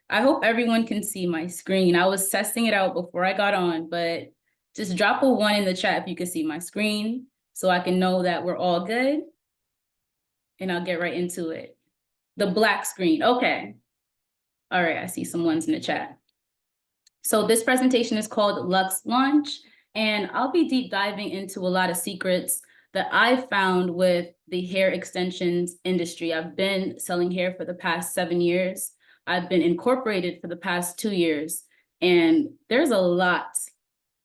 I hope everyone can see my screen. I was testing it out before I got on, but just drop a one in the chat if you can see my screen so I can know that we're all good, and I'll get right into it. The black screen, okay. All right, I see some ones in the chat. So this presentation is called Luxe Launch, and I'll be deep diving into a lot of secrets that I've found with the hair extensions industry. I've been selling hair for the past 7 years. I've been incorporated for the past 2 years, and there's a lot.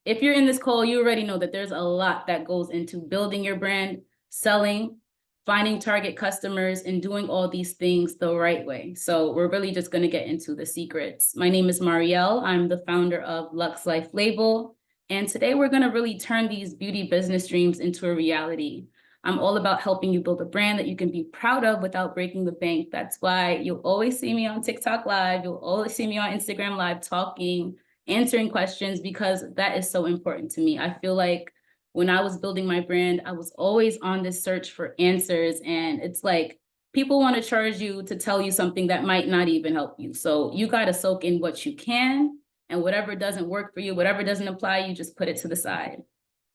If you're in this call, you already know that there's a lot that goes into building your brand, selling, finding target customers, and doing all these things the right way. So we're really just going to get into the secrets. My name is Marielle. I'm the founder of Luxe Life Label. And today we're going to really turn these beauty business dreams into a reality. I'm all about helping you build a brand that you can be proud of without breaking the bank. That's why you'll always see me on TikTok Live. You'll always see me on Instagram Live talking, answering questions, because that is so important to me. I feel like when I was building my brand, I was always on this search for answers. And it's like people want to charge you to tell you something that might not even help you. So you got to soak in what you can, and whatever doesn't work for you, whatever doesn't apply, you just put it to the side.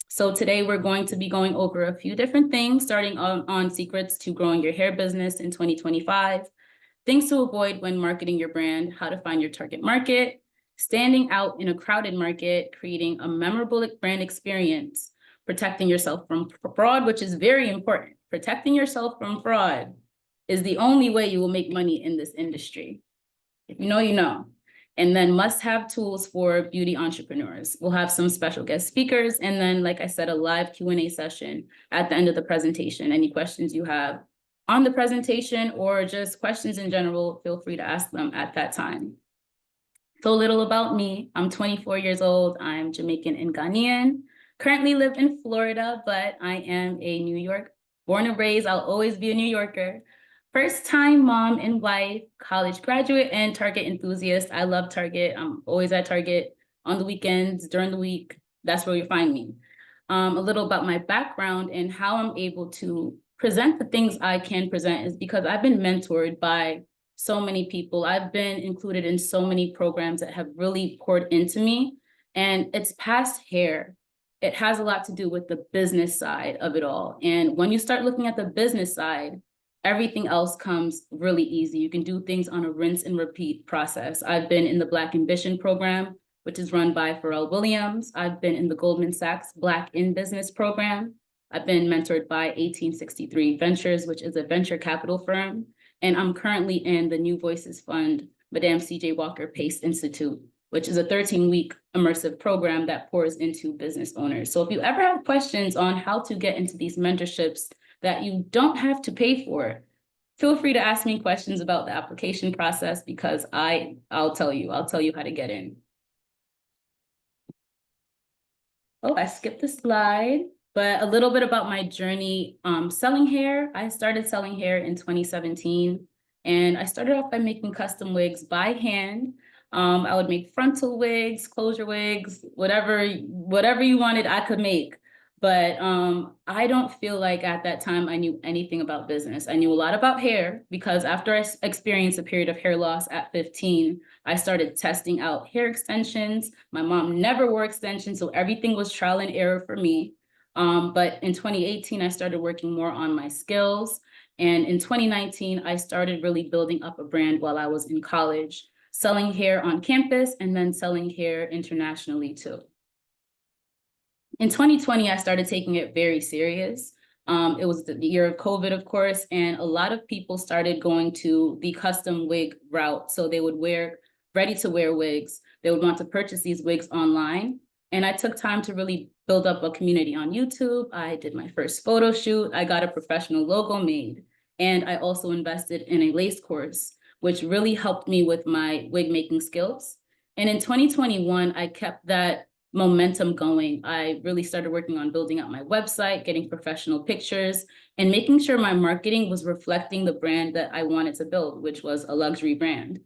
So today we're going to be going over a few different things, starting on secrets to growing your hair business in 2025, things to avoid when marketing your brand, how to find your target market, standing out in a crowded market, creating a memorable brand experience, protecting yourself from fraud, which is very important. Protecting yourself from fraud is the only way you will make money in this industry. If you know, you know. And then must-have tools for beauty entrepreneurs. We'll have some special guest speakers, and then, like I said, a live Q&A session at the end of the presentation. Any questions you have on the presentation or just questions in general, feel free to ask them at that time. So a little about me. I'm 24 years old. I'm Jamaican and Ghanaian. Currently live in Florida, but I am a New York born and raised. I'll always be a New Yorker. First-time mom and wife, college graduate, and Target enthusiast. I love Target. I'm always at Target on the weekends, during the week. That's where you find me. A little about my background and how I'm able to present the things I can present is because I've been mentored by so many people. I've been included in so many programs that have really poured into me, and it's past hair. It has a lot to do with the business side of it all. And when you start looking at the business side, everything else comes really easy. You can do things on a rinse and repeat process. I've been in the Black Ambition program, which is run by Pharrell Williams. I've been in the Goldman Sachs Black in Business program. I've been mentored by 1863 Ventures, which is a venture capital firm. And I'm currently in the New Voices Fund, Madame C.J. Walker Pace Institute, which is a 13-week immersive program that pours into business owners. So if you ever have questions on how to get into these mentorships that you don't have to pay for, feel free to ask me questions about the application process, because I'll tell you how to get in. Oh, I skipped the slide, but a little bit about my journey selling hair. I started selling hair in 2017, and I started off by making custom wigs by hand. I would make frontal wigs, closure wigs, whatever you wanted, I could make. But I don't feel like at that time I knew anything about business. I knew a lot about hair because after I experienced a period of hair loss at 15, I started testing out hair extensions. My mom never wore extensions, so everything was trial and error for me. But in 2018, I started working more on my skills. And in 2019, I started really building up a brand while I was in college, selling hair on campus and then selling hair internationally too. In 2020, I started taking it very serious. It was the year of COVID, of course, and a lot of people started going to the custom wig route. So they would wear ready-to-wear wigs. They would want to purchase these wigs online. And I took time to really build up a community on YouTube. I did my first photo shoot. I got a professional logo made. And I also invested in a lace course, which really helped me with my wig making skills. And in 2021, I kept that momentum going. I really started working on building out my website, getting professional pictures, and making sure my marketing was reflecting the brand that I wanted to build, which was a luxury brand.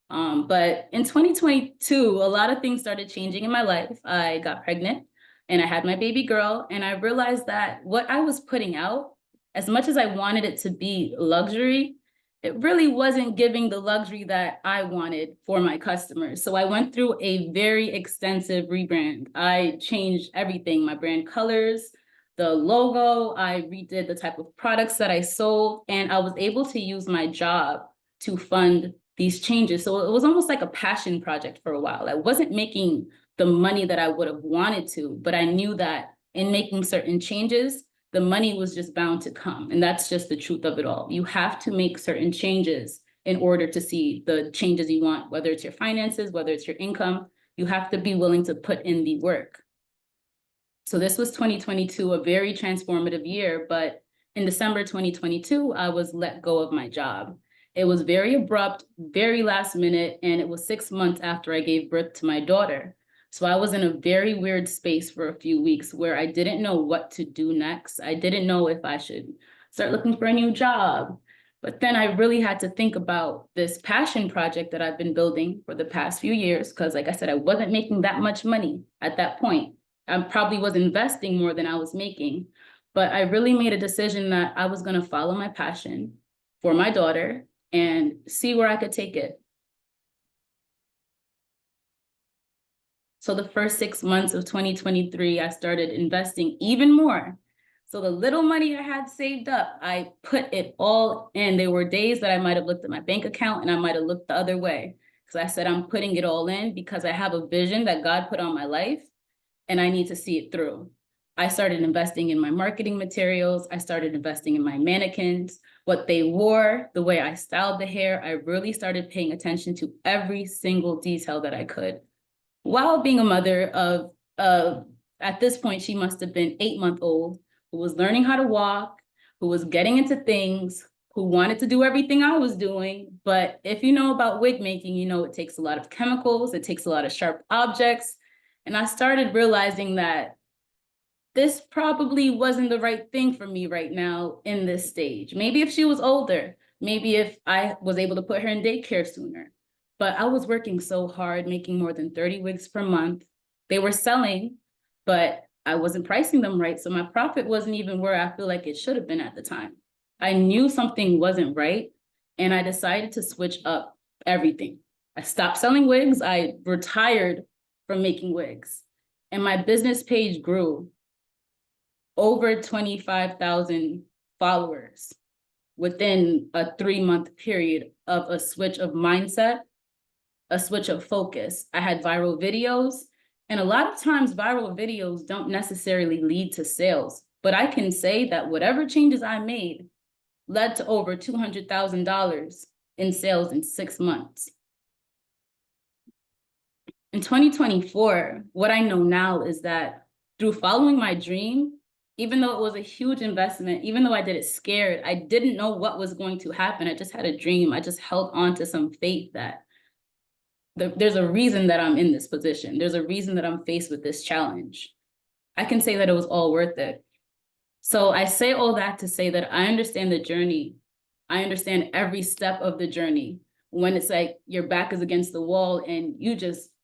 But in 2022, a lot of things started changing in my life. I got pregnant and I had my baby girl, and I realized that what I was putting out, as much as I wanted it to be luxury, it really wasn't giving the luxury that I wanted for my customers. So I went through a very extensive rebrand. I changed everything, my brand colors, the logo, I redid the type of products that I sold, and I was able to use my job to fund these changes. So it was almost like a passion project for a while. I wasn't making the money that I would have wanted to, but I knew that in making certain changes, the money was just bound to come. And that's just the truth of it all. You have to make certain changes in order to see the changes you want, whether it's your finances, whether it's your income. You have to be willing to put in the work. So this was 2022, a very transformative year, but in December 2022, I was let go of my job. It was very abrupt, very last minute, and it was 6 months after I gave birth to my daughter. So I was in a very weird space for a few weeks where I didn't know what to do next. I didn't know if I should start looking for a new job. But then I really had to think about this passion project that I've been building for the past few years, because like I said, I wasn't making that much money at that point. I probably was investing more than I was making, but I really made a decision that I was going to follow my passion for my daughter and see where I could take it. So the first 6 months of 2023, I started investing even more. So the little money I had saved up, I put it all in. There were days that I might have looked at my bank account and I might have looked the other way. Because I said, I'm putting it all in because I have a vision that God put on my life and I need to see it through. I started investing in my marketing materials. I started investing in my mannequins, what they wore, the way I styled the hair. I really started paying attention to every single detail that I could. While being a mother of, at this point, she must have been 8-month-old, who was learning how to walk, who was getting into things, who wanted to do everything I was doing. But if you know about wig making, you know it takes a lot of chemicals, it takes a lot of sharp objects. And I started realizing that this probably wasn't the right thing for me right now in this stage. Maybe if she was older, maybe if I was able to put her in daycare sooner. But I was working so hard, making more than 30 wigs per month. They were selling, but I wasn't pricing them right. So my profit wasn't even where I feel like it should have been at the time. I knew something wasn't right, and I decided to switch up everything. I stopped selling wigs. I retired from making wigs, and my business page grew over 25,000 followers within a 3-month period of a switch of mindset, a switch of focus. I had viral videos, and a lot of times viral videos don't necessarily lead to sales, but I can say that whatever changes I made led to over $200,000 in sales in 6 months. In 2024, what I know now is that through following my dream, even though it was a huge investment, even though I did it scared, I didn't know what was going to happen. I just had a dream. I just held on to some faith that there's a reason that I'm in this position. There's a reason that I'm faced with this challenge. I can say that it was all worth it. So I say all that to say that I understand the journey. I understand every step of the journey. When it's like your back is against the wall and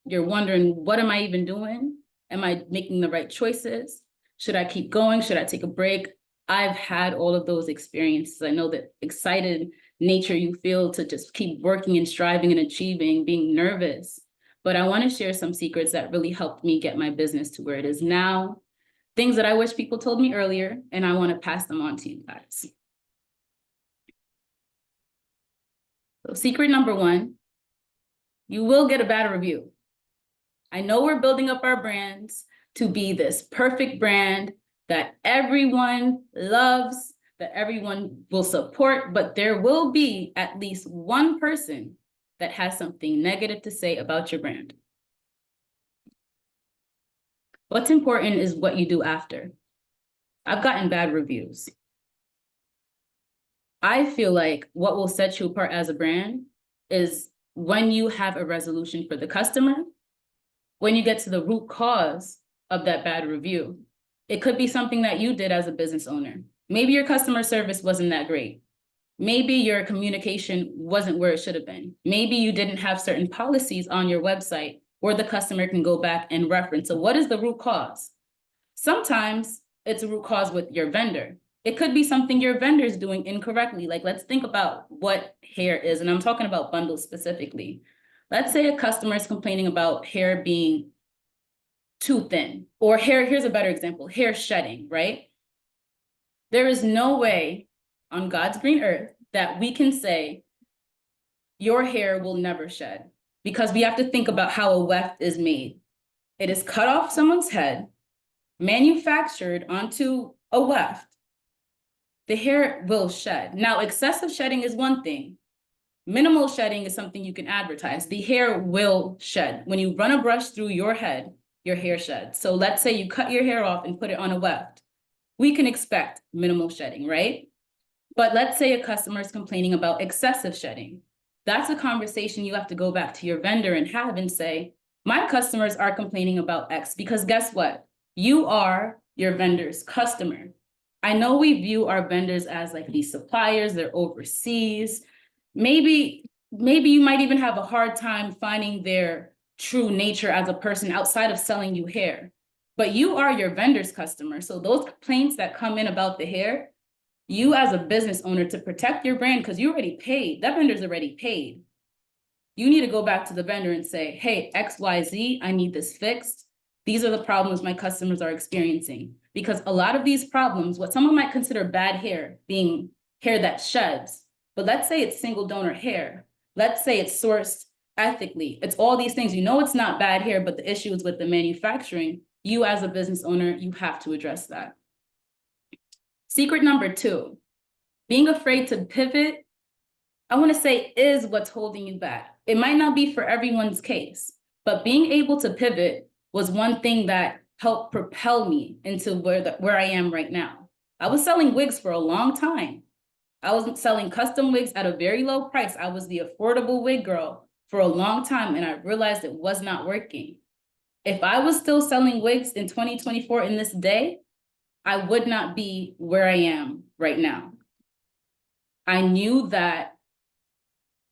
you're wondering, what am I even doing? Am I making the right choices? Should I keep going? Should I take a break? I've had all of those experiences. I know that excited nature you feel to just keep working and striving and achieving, being nervous. But I want to share some secrets that really helped me get my business to where it is now. Things that I wish people told me earlier, and I want to pass them on to you guys. So secret number 1, you will get a bad review. I know we're building up our brands to be this perfect brand that everyone loves, that everyone will support, but there will be at least one person that has something negative to say about your brand. What's important is what you do after. I've gotten bad reviews. I feel like what will set you apart as a brand is when you have a resolution for the customer, when you get to the root cause of that bad review. It could be something that you did as a business owner. Maybe your customer service wasn't that great. Maybe your communication wasn't where it should have been. Maybe you didn't have certain policies on your website where the customer can go back and reference. So what is the root cause? Sometimes it's a root cause with your vendor. It could be something your vendor's doing incorrectly. Like, let's think about what hair is, and I'm talking about bundles specifically. Let's say a customer is complaining about hair being too thin, or hair, here's a better example, hair shedding, right? There is no way on God's green earth that we can say your hair will never shed, because we have to think about how a weft is made. It is cut off someone's head, manufactured onto a weft. The hair will shed. Now, excessive shedding is one thing. Minimal shedding is something you can advertise. The hair will shed. When you run a brush through your head, your hair sheds. So let's say you cut your hair off and put it on a weft. We can expect minimal shedding, right? But let's say a customer is complaining about excessive shedding. That's a conversation you have to go back to your vendor and have and say, my customers are complaining about X, because guess what? You are your vendor's customer. I know we view our vendors as like these suppliers, they're overseas. Maybe you might even have a hard time finding their true nature as a person outside of selling you hair. But you are your vendor's customer. So those complaints that come in about the hair, you as a business owner, to protect your brand, because you already paid, that vendor's already paid. You need to go back to the vendor and say, hey, XYZ, I need this fixed. These are the problems my customers are experiencing. Because a lot of these problems, what someone might consider bad hair, being hair that sheds, but let's say it's single donor hair. Let's say it's sourced ethically. It's all these things. You know it's not bad hair, but the issue is with the manufacturing. You as a business owner, you have to address that. Secret number 2, being afraid to pivot, I want to say, is what's holding you back. It might not be for everyone's case, but being able to pivot was one thing that helped propel me into where I am right now. I was selling wigs for a long time. I was selling custom wigs at a very low price. I was the affordable wig girl for a long time, and I realized it was not working. If I was still selling wigs in 2024 in this day, I would not be where I am right now. I knew that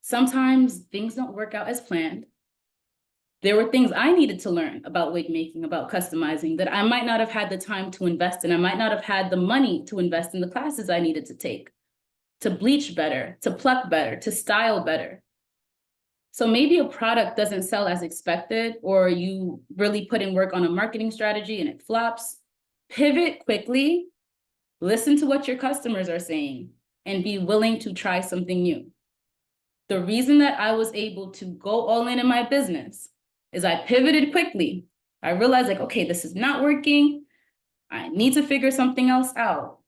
sometimes things don't work out as planned. There were things I needed to learn about wig making, about customizing, that I might not have had the time to invest in. I might not have had the money to invest in the classes I needed to take, to bleach better, to pluck better, to style better. So maybe a product doesn't sell as expected, or you really put in work on a marketing strategy and it flops. Pivot quickly, listen to what your customers are saying, and be willing to try something new. The reason that I was able to go all in my business is I pivoted quickly. I realized, like, okay, this is not working. I need to figure something else out.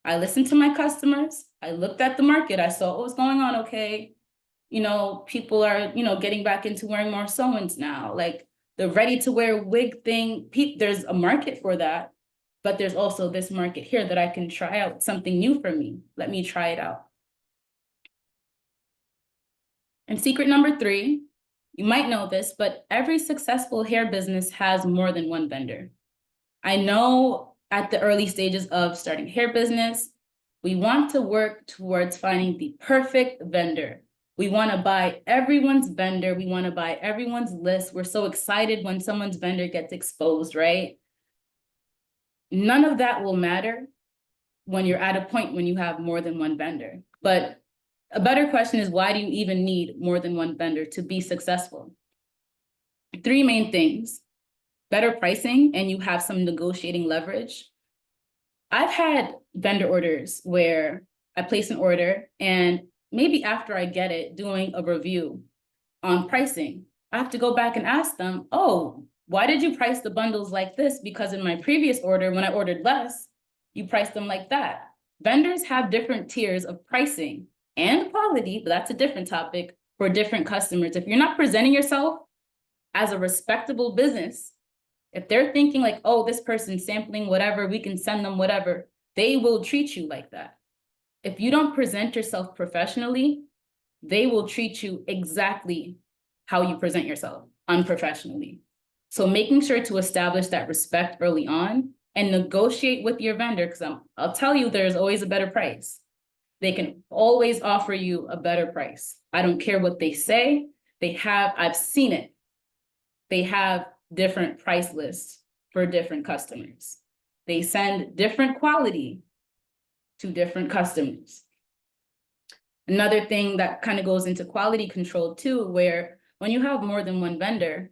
I listened to my customers. I looked at the market. I saw what was going on. Okay, people are, getting back into wearing more sew-ins now. Like the ready-to-wear wig thing, there's a market for that. But there's also this market here that I can try out something new for me. Let me try it out. And secret number 3, you might know this, but every successful hair business has more than one vendor. I know at the early stages of starting hair business, we want to work towards finding the perfect vendor. We want to buy everyone's vendor. We want to buy everyone's list. We're so excited when someone's vendor gets exposed, right? None of that will matter when you're at a point when you have more than one vendor. But a better question is, why do you even need more than one vendor to be successful? 3 main things: better pricing, and you have some negotiating leverage. I've had vendor orders where I place an order, and maybe after I get it, doing a review on pricing, I have to go back and ask them, oh, why did you price the bundles like this? Because in my previous order, when I ordered less, you priced them like that. Vendors have different tiers of pricing and quality, but that's a different topic, for different customers. If you're not presenting yourself as a respectable business, if they're thinking like, oh, this person's sampling whatever, we can send them whatever, they will treat you like that. If you don't present yourself professionally, they will treat you exactly how you present yourself, unprofessionally. So making sure to establish that respect early on and negotiate with your vendor, because I'll tell you, there's always a better price. They can always offer you a better price. I don't care what they say. I've seen it. They have different price lists for different customers. They send different quality to different customers. Another thing that kind of goes into quality control too, where when you have more than one vendor,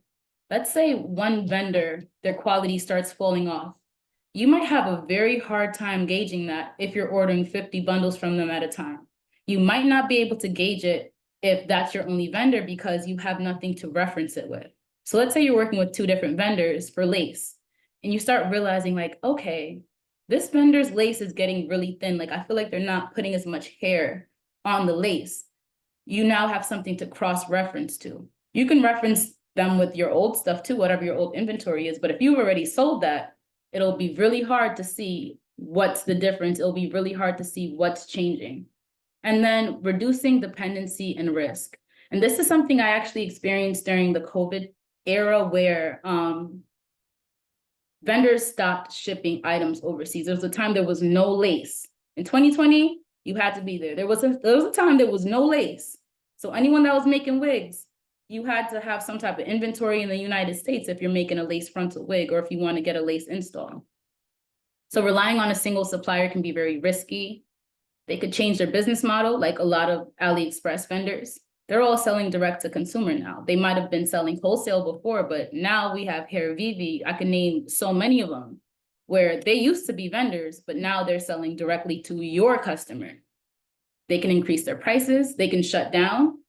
let's say one vendor, their quality starts falling off. You might have a very hard time gauging that if you're ordering 50 bundles from them at a time. You might not be able to gauge it if that's your only vendor because you have nothing to reference it with. So let's say you're working with 2 different vendors for lace, and you start realizing like, okay, this vendor's lace is getting really thin. Like, I feel like they're not putting as much hair on the lace. You now have something to cross-reference to. You can reference them with your old stuff too, whatever your old inventory is. But if you've already sold that, it'll be really hard to see what's the difference. It'll be really hard to see what's changing. And then reducing dependency and risk. And this is something I actually experienced during the COVID era where vendors stopped shipping items overseas. There was a time there was no lace. In 2020, you had to be there. There was a time there was no lace. So anyone that was making wigs, you had to have some type of inventory in the United States if you're making a lace frontal wig or if you want to get a lace install. So relying on a single supplier can be very risky. They could change their business model, like a lot of AliExpress vendors. They're all selling direct to consumer now. They might have been selling wholesale before, but now we have Hair Vivi. I can name so many of them where they used to be vendors, but now they're selling directly to your customer. They can increase their prices. They can shut down.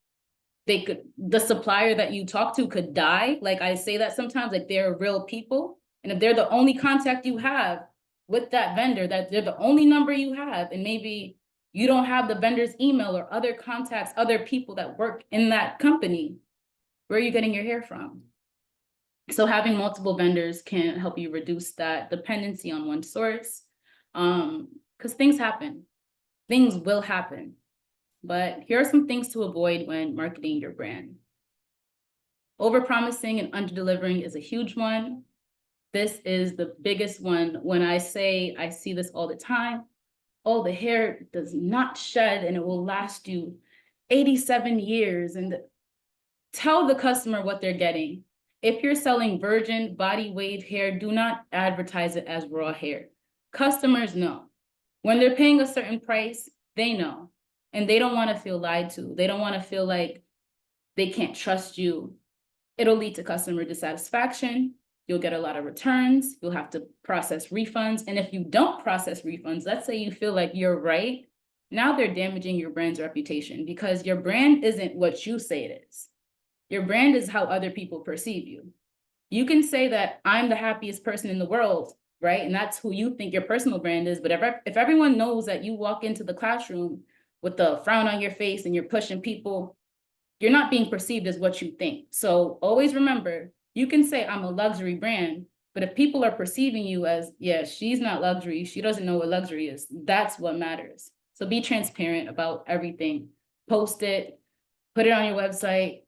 The supplier that you talk to could die. Like I say that sometimes, like they're real people. And if they're the only contact you have with that vendor, that they're the only number you have, and maybe you don't have the vendor's email or other contacts, other people that work in that company, where are you getting your hair from? So having multiple vendors can help you reduce that dependency on one source. Because things happen. Things will happen. But here are some things to avoid when marketing your brand. Overpromising and underdelivering is a huge one. This is the biggest one. When I say, I see this all the time, oh, the hair does not shed and it will last you 87 years. And tell the customer what they're getting. If you're selling virgin body wave hair, do not advertise it as raw hair. Customers know. When they're paying a certain price, they know. And they don't want to feel lied to. They don't want to feel like they can't trust you. It'll lead to customer dissatisfaction. You'll get a lot of returns. You'll have to process refunds. And if you don't process refunds, let's say you feel like you're right, now they're damaging your brand's reputation because your brand isn't what you say it is. Your brand is how other people perceive you. You can say that I'm the happiest person in the world, right? And that's who you think your personal brand is. But if everyone knows that you walk into the classroom with the frown on your face and you're pushing people, you're not being perceived as what you think. So always remember, you can say I'm a luxury brand, but if people are perceiving you as, yeah, she's not luxury, she doesn't know what luxury is, that's what matters. So be transparent about everything. Post it, put it on your website,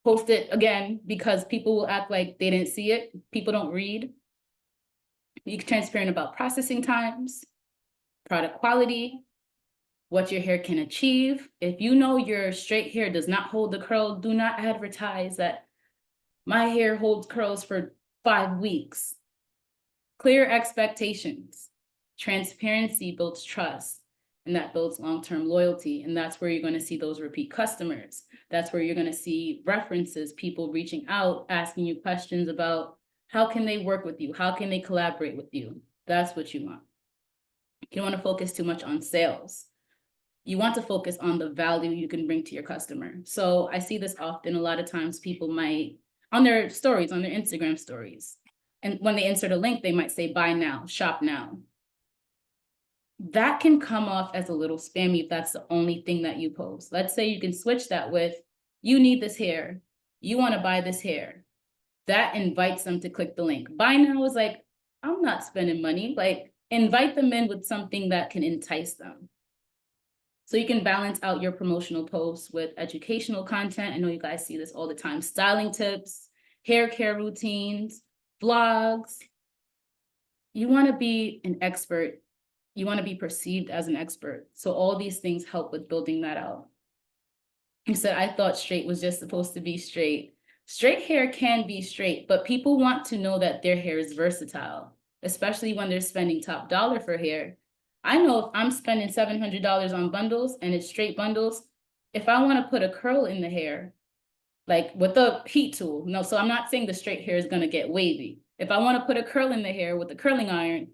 post it again, because people will act like they didn't see it. People don't read. Be transparent about processing times, product quality, what your hair can achieve. If you know your straight hair does not hold the curl, do not advertise that my hair holds curls for 5 weeks. Clear expectations. Transparency builds trust, and that builds long-term loyalty. And that's where you're going to see those repeat customers. That's where you're going to see references, people reaching out, asking you questions about how can they work with you? How can they collaborate with you? That's what you want. You don't want to focus too much on sales. You want to focus on the value you can bring to your customer. So I see this often. A lot of times people might, on their stories, on their Instagram stories, and when they insert a link, they might say, buy now, shop now. That can come off as a little spammy if that's the only thing that you post. Let's say you can switch that with, you need this hair, you want to buy this hair. That invites them to click the link. Buy now is like, I'm not spending money. Like, invite them in with something that can entice them. So you can balance out your promotional posts with educational content. I know you guys see this all the time. Styling tips, hair care routines, vlogs. You want to be an expert. You want to be perceived as an expert. So all these things help with building that out. You said, I thought straight was just supposed to be straight. Straight hair can be straight, but people want to know that their hair is versatile, especially when they're spending top dollar for hair. I know if I'm spending $700 on bundles and it's straight bundles, if I want to put a curl in the hair, like with the heat tool, no, so I'm not saying the straight hair is going to get wavy. If I want to put a curl in the hair with the curling iron,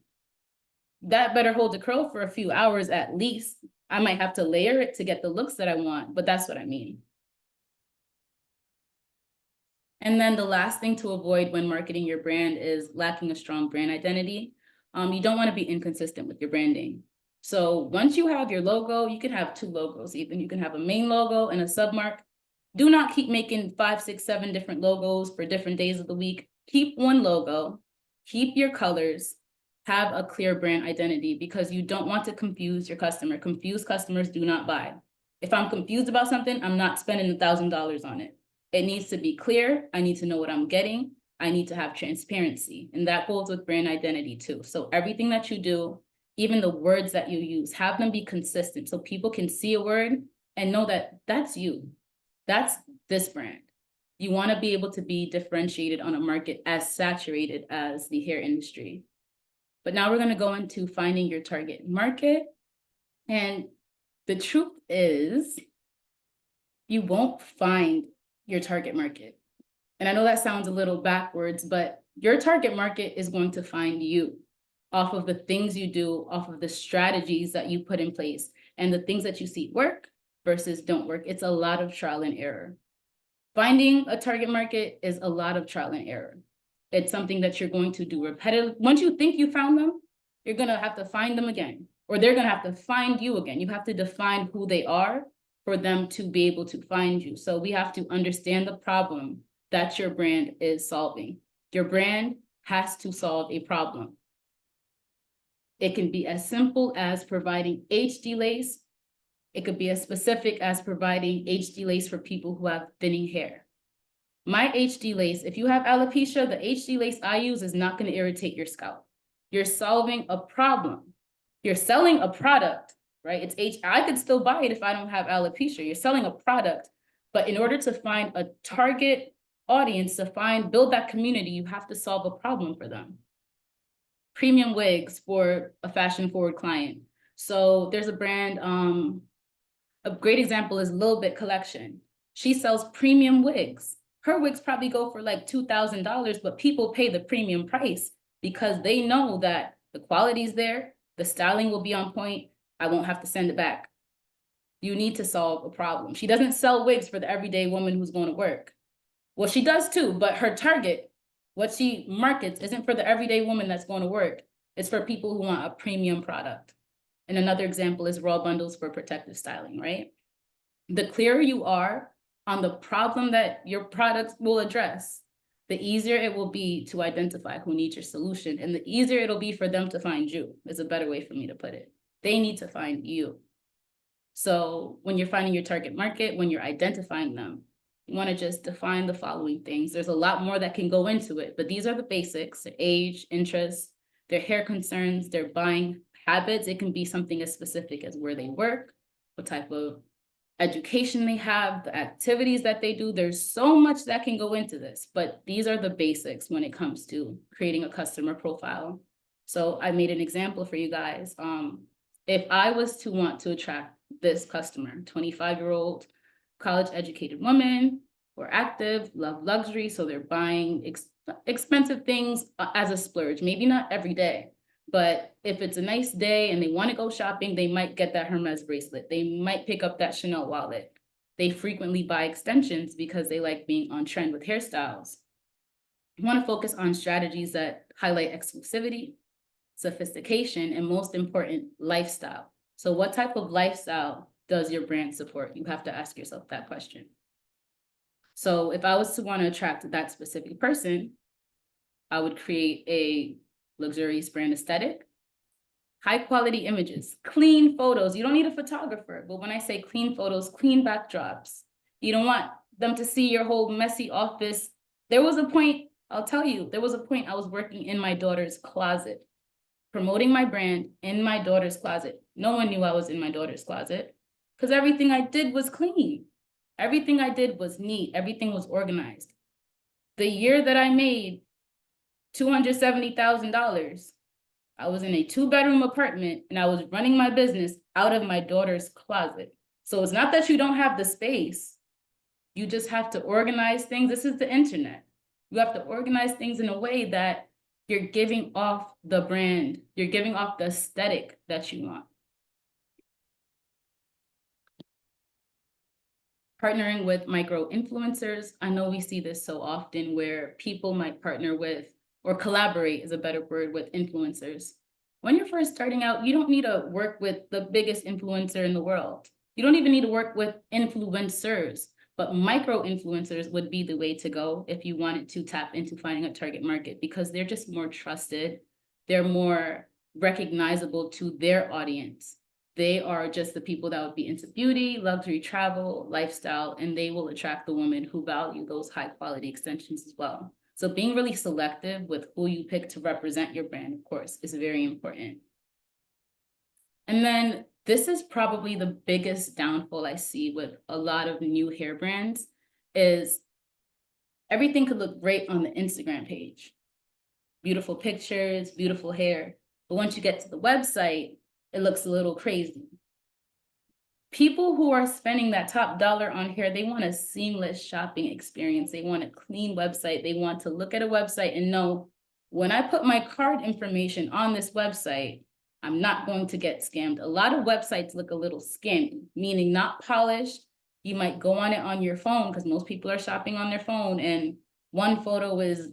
that better hold the curl for a few hours at least. I might have to layer it to get the looks that I want, but that's what I mean. And then the last thing to avoid when marketing your brand is lacking a strong brand identity. You don't want to be inconsistent with your branding. So once you have your logo, you can have two logos, even you can have a main logo and a submark. Do not keep making 5, 6, 7 different logos for different days of the week. Keep one logo, keep your colors, have a clear brand identity because you don't want to confuse your customer. Confused customers do not buy. If I'm confused about something, I'm not spending $1,000 on it. It needs to be clear. I need to know what I'm getting. I need to have transparency. And that goes with brand identity too. So everything that you do, even the words that you use, have them be consistent so people can see a word and know that that's you. That's this brand. You want to be able to be differentiated on a market as saturated as the hair industry. But now we're going to go into finding your target market. And the truth is, you won't find your target market. And I know that sounds a little backwards, but your target market is going to find you off of the things you do, off of the strategies that you put in place, and the things that you see work versus don't work. It's a lot of trial and error. Finding a target market is a lot of trial and error. It's something that you're going to do repetitive. Once you think you found them, you're going to have to find them again, or they're going to have to find you again. You have to define who they are for them to be able to find you. So we have to understand the problem that your brand is solving. Your brand has to solve a problem. It can be as simple as providing HD lace. It could be as specific as providing HD lace for people who have thinning hair. My HD lace, if you have alopecia, the HD lace I use is not going to irritate your scalp. You're solving a problem. You're selling a product, right? I could still buy it if I don't have alopecia. You're selling a product, but in order to find a target audience, build that community, you have to solve a problem for them. Premium wigs for a fashion-forward client. So there's a brand, a great example is Lil Bit Collection. She sells premium wigs. Her wigs probably go for like $2,000, but people pay the premium price because they know that the quality is there, the styling will be on point, I won't have to send it back. You need to solve a problem. She doesn't sell wigs for the everyday woman who's going to work. Well, she does too, but her target, what she markets, isn't for the everyday woman that's going to work. It's for people who want a premium product. And another example is raw bundles for protective styling, right? The clearer you are on the problem that your products will address, the easier it will be to identify who needs your solution. And the easier it'll be for them to find you, is a better way for me to put it. They need to find you. So when you're finding your target market, when you're identifying them, you want to just define the following things. There's a lot more that can go into it, but these are the basics: their age, interests, their hair concerns, their buying habits. It can be something as specific as where they work, what type of education they have, the activities that they do. There's so much that can go into this, but these are the basics when it comes to creating a customer profile. So I made an example for you guys. If I was to want to attract this customer, 25-year-old college educated woman, who are active, love luxury, so they're buying expensive things as a splurge, maybe not every day, but if it's a nice day and they want to go shopping, they might get that Hermes bracelet. They might pick up that Chanel wallet. They frequently buy extensions because they like being on trend with hairstyles. You want to focus on strategies that highlight exclusivity, sophistication, and most important, lifestyle. So what type of lifestyle does your brand support? You have to ask yourself that question. So if I was to want to attract that specific person, I would create a luxurious brand aesthetic, high quality images, clean photos. You don't need a photographer, but when I say clean photos, clean backdrops. You don't want them to see your whole messy office. There was a point, I'll tell you, there was a point I was working in my daughter's closet, promoting my brand in my daughter's closet. No one knew I was in my daughter's closet because everything I did was clean. Everything I did was neat. Everything was organized. The year that I made $270,000, I was in a 2-bedroom apartment and I was running my business out of my daughter's closet. So it's not that you don't have the space. You just have to organize things. This is the internet. You have to organize things in a way that you're giving off the brand, you're giving off the aesthetic that you want. Partnering with micro influencers. I know we see this so often where people might partner with, or collaborate is a better word, with influencers. When you're first starting out, you don't need to work with the biggest influencer in the world. You don't even need to work with influencers, but micro influencers would be the way to go if you wanted to tap into finding a target market, because they're just more trusted. They're more recognizable to their audience. They are just the people that would be into beauty, luxury, travel, lifestyle, and they will attract the women who value those high quality extensions as well. So being really selective with who you pick to represent your brand, of course, is very important. And then this is probably the biggest downfall I see with a lot of new hair brands is everything could look great on the Instagram page. Beautiful pictures, beautiful hair. But once you get to the website, it looks a little crazy. People who are spending that top dollar on hair, they want a seamless shopping experience. They want a clean website. They want to look at a website and know, when I put my card information on this website, I'm not going to get scammed. A lot of websites look a little scammy, meaning not polished. You might go on it on your phone because most people are shopping on their phone, and one photo is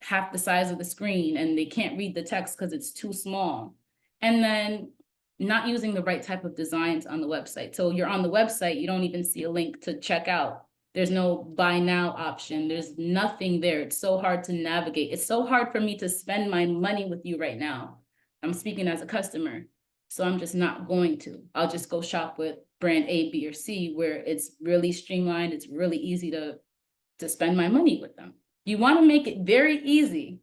half the size of the screen and they can't read the text because it's too small. And then not using the right type of designs on the website. So you're on the website, you don't even see a link to check out. There's no buy now option. There's nothing there. It's so hard to navigate. It's so hard for me to spend my money with you right now. I'm speaking as a customer, so I'm just not going to. I'll just go shop with brand A, B, or C, where it's really streamlined. It's really easy to spend my money with them. You want to make it very easy,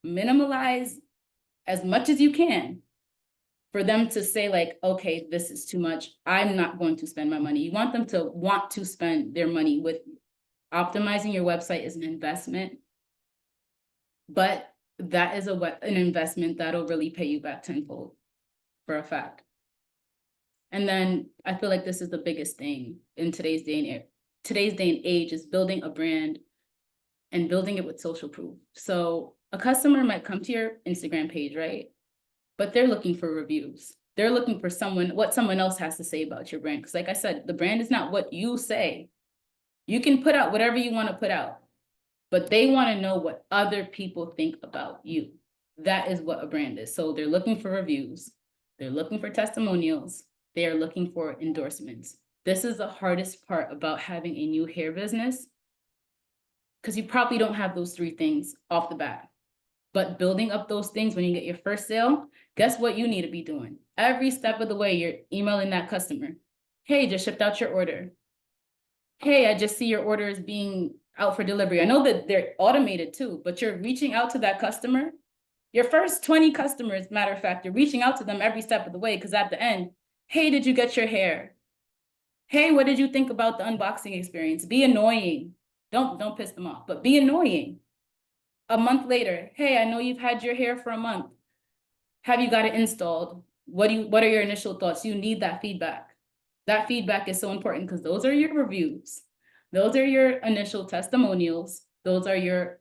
minimalize as much as you can, for them to say like, okay, this is too much. I'm not going to spend my money. You want them to want to spend their money with you. Optimizing your website is an investment, but that is an investment that'll really pay you back tenfold for a fact. And then I feel like this is the biggest thing in today's day and age is building a brand and building it with social proof. So a customer might come to your Instagram page, right? But they're looking for reviews. They're looking for what someone else has to say about your brand. Because like I said, the brand is not what you say. You can put out whatever you want to put out, but they want to know what other people think about you. That is what a brand is. So they're looking for reviews. They're looking for testimonials. They are looking for endorsements. This is the hardest part about having a new hair business, because you probably don't have those 3 things off the bat. But building up those things when you get your first sale, guess what you need to be doing? Every step of the way, you're emailing that customer. Hey, just shipped out your order. Hey, I just see your order is being out for delivery. I know that they're automated too, but you're reaching out to that customer. Your first 20 customers, matter of fact, you're reaching out to them every step of the way, because at the end, hey, did you get your hair? Hey, what did you think about the unboxing experience? Be annoying. Don't piss them off, but be annoying. A month later, hey, I know you've had your hair for a month. Have you got it installed? What are your initial thoughts? You need that feedback. That feedback is so important because those are your reviews. Those are your initial testimonials. Those are your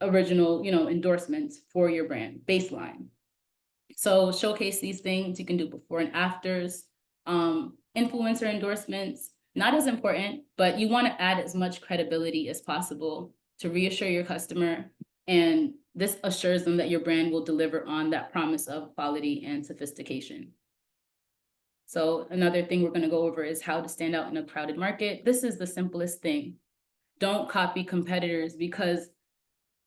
original, endorsements for your brand, baseline. So showcase these things. You can do before and afters. Influencer endorsements, not as important, but you want to add as much credibility as possible to reassure your customer. And this assures them that your brand will deliver on that promise of quality and sophistication. So another thing we're going to go over is how to stand out in a crowded market. This is the simplest thing. Don't copy competitors, because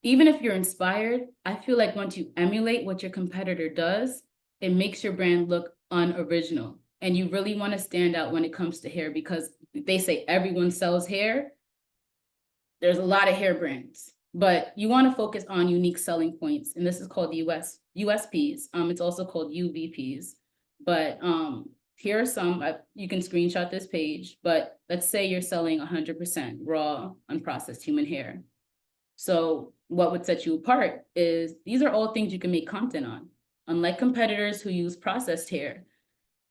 even if you're inspired, I feel like once you emulate what your competitor does, it makes your brand look unoriginal. And you really want to stand out when it comes to hair, because they say everyone sells hair. There's a lot of hair brands, but you want to focus on unique selling points. And this is called USPs. It's also called UVPs. But here are some. You can screenshot this page, but let's say you're selling 100% raw, unprocessed human hair. So what would set you apart is these are all things you can make content on. Unlike competitors who use processed hair,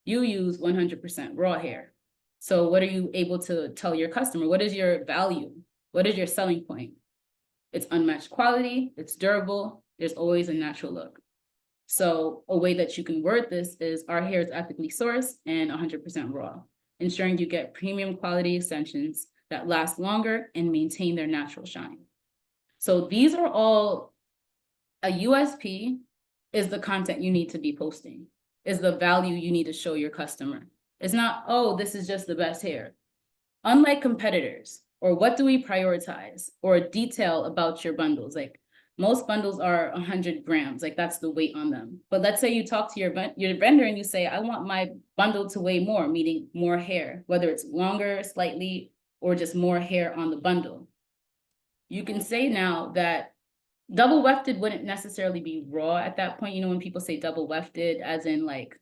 you use 100% raw hair. So what are you able to tell your customer? What is your value? What is your selling point? It's unmatched quality, it's durable, there's always a natural look. So a way that you can word this is our hair is ethically sourced and 100% raw, ensuring you get premium quality extensions that last longer and maintain their natural shine. So these are all, a USP is the content you need to be posting, is the value you need to show your customer. It's not, oh, this is just the best hair. Unlike competitors, or what do we prioritize, or detail about your bundles, like most bundles are 100 grams, like that's the weight on them. But let's say you talk to your vendor and you say, I want my bundle to weigh more, meaning more hair, whether it's longer, slightly, or just more hair on the bundle. You can say now that double wefted wouldn't necessarily be raw at that point. You know, when people say double wefted, as in like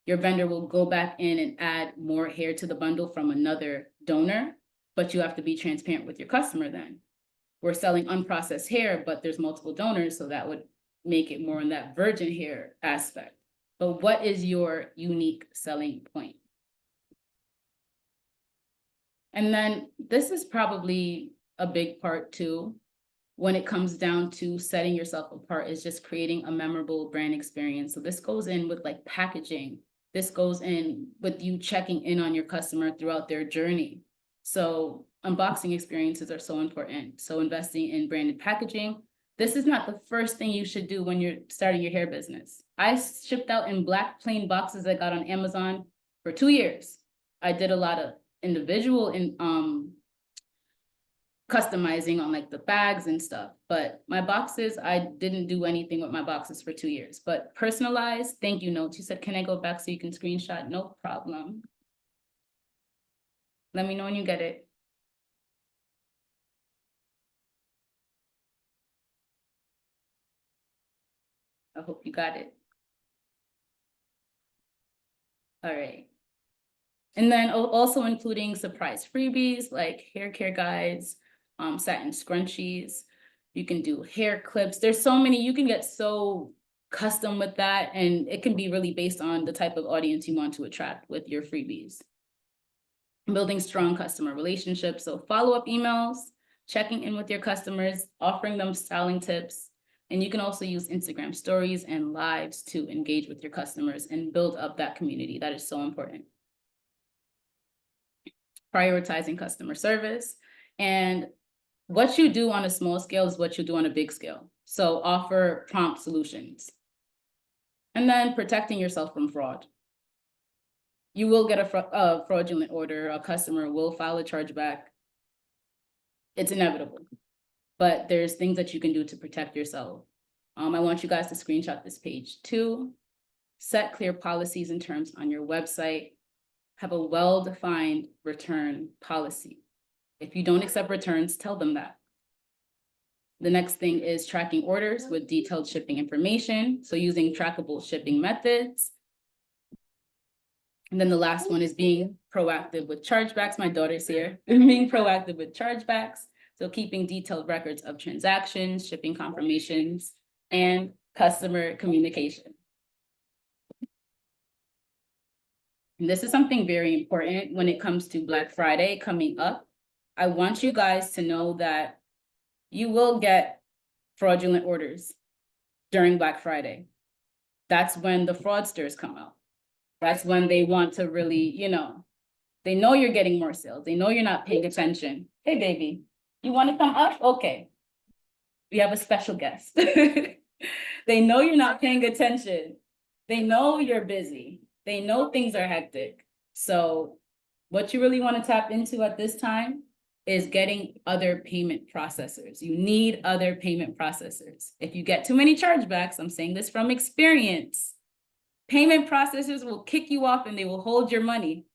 your vendor will go back in and add more hair to the bundle from another donor, but you have to be transparent with your customer then. We're selling unprocessed hair, but there's multiple donors, so that would make it more in that virgin hair aspect. But what is your unique selling point? And then this is probably a big part too, when it comes down to setting yourself apart, is just creating a memorable brand experience. So this goes in with like packaging. This goes in with you checking in on your customer throughout their journey. So unboxing experiences are so important. So investing in branded packaging. This is not the first thing you should do when you're starting your hair business. I shipped out in black plain boxes I got on Amazon for 2 years. I did a lot of individual customizing on like the bags and stuff, but my boxes, I didn't do anything with my boxes for 2 years. But personalized, thank you notes. You said, can I go back so you can screenshot? No problem. Let me know when you get it. I hope you got it. All right. And then also including surprise freebies like hair care guides, satin scrunchies. You can do hair clips. There's so many, you can get so custom with that, and it can be really based on the type of audience you want to attract with your freebies. Building strong customer relationships, so follow-up emails, checking in with your customers, offering them styling tips, and you can also use Instagram stories and lives to engage with your customers and build up that community. That is so important. Prioritizing customer service, and what you do on a small scale is what you do on a big scale. So offer prompt solutions. And then protecting yourself from fraud. You will get a fraudulent order, a customer will file a chargeback. It's inevitable, but there's things that you can do to protect yourself. I want you guys to screenshot this page too. Set clear policies and terms on your website. Have a well-defined return policy. If you don't accept returns, tell them that. The next thing is tracking orders with detailed shipping information. So using trackable shipping methods. And then the last one is being proactive with chargebacks. My daughter's here. Being proactive with chargebacks. So keeping detailed records of transactions, shipping confirmations, and customer communication. And this is something very important when it comes to Black Friday coming up. I want you guys to know that you will get fraudulent orders during Black Friday. That's when the fraudsters come out. That's when they want to really, they know you're getting more sales. They know you're not paying attention. Hey, baby, you want to come up? Okay. We have a special guest. They know you're not paying attention. They know you're busy. They know things are hectic. So what you really want to tap into at this time is getting other payment processors. You need other payment processors. If you get too many chargebacks, I'm saying this from experience, payment processors will kick you off and they will hold your money.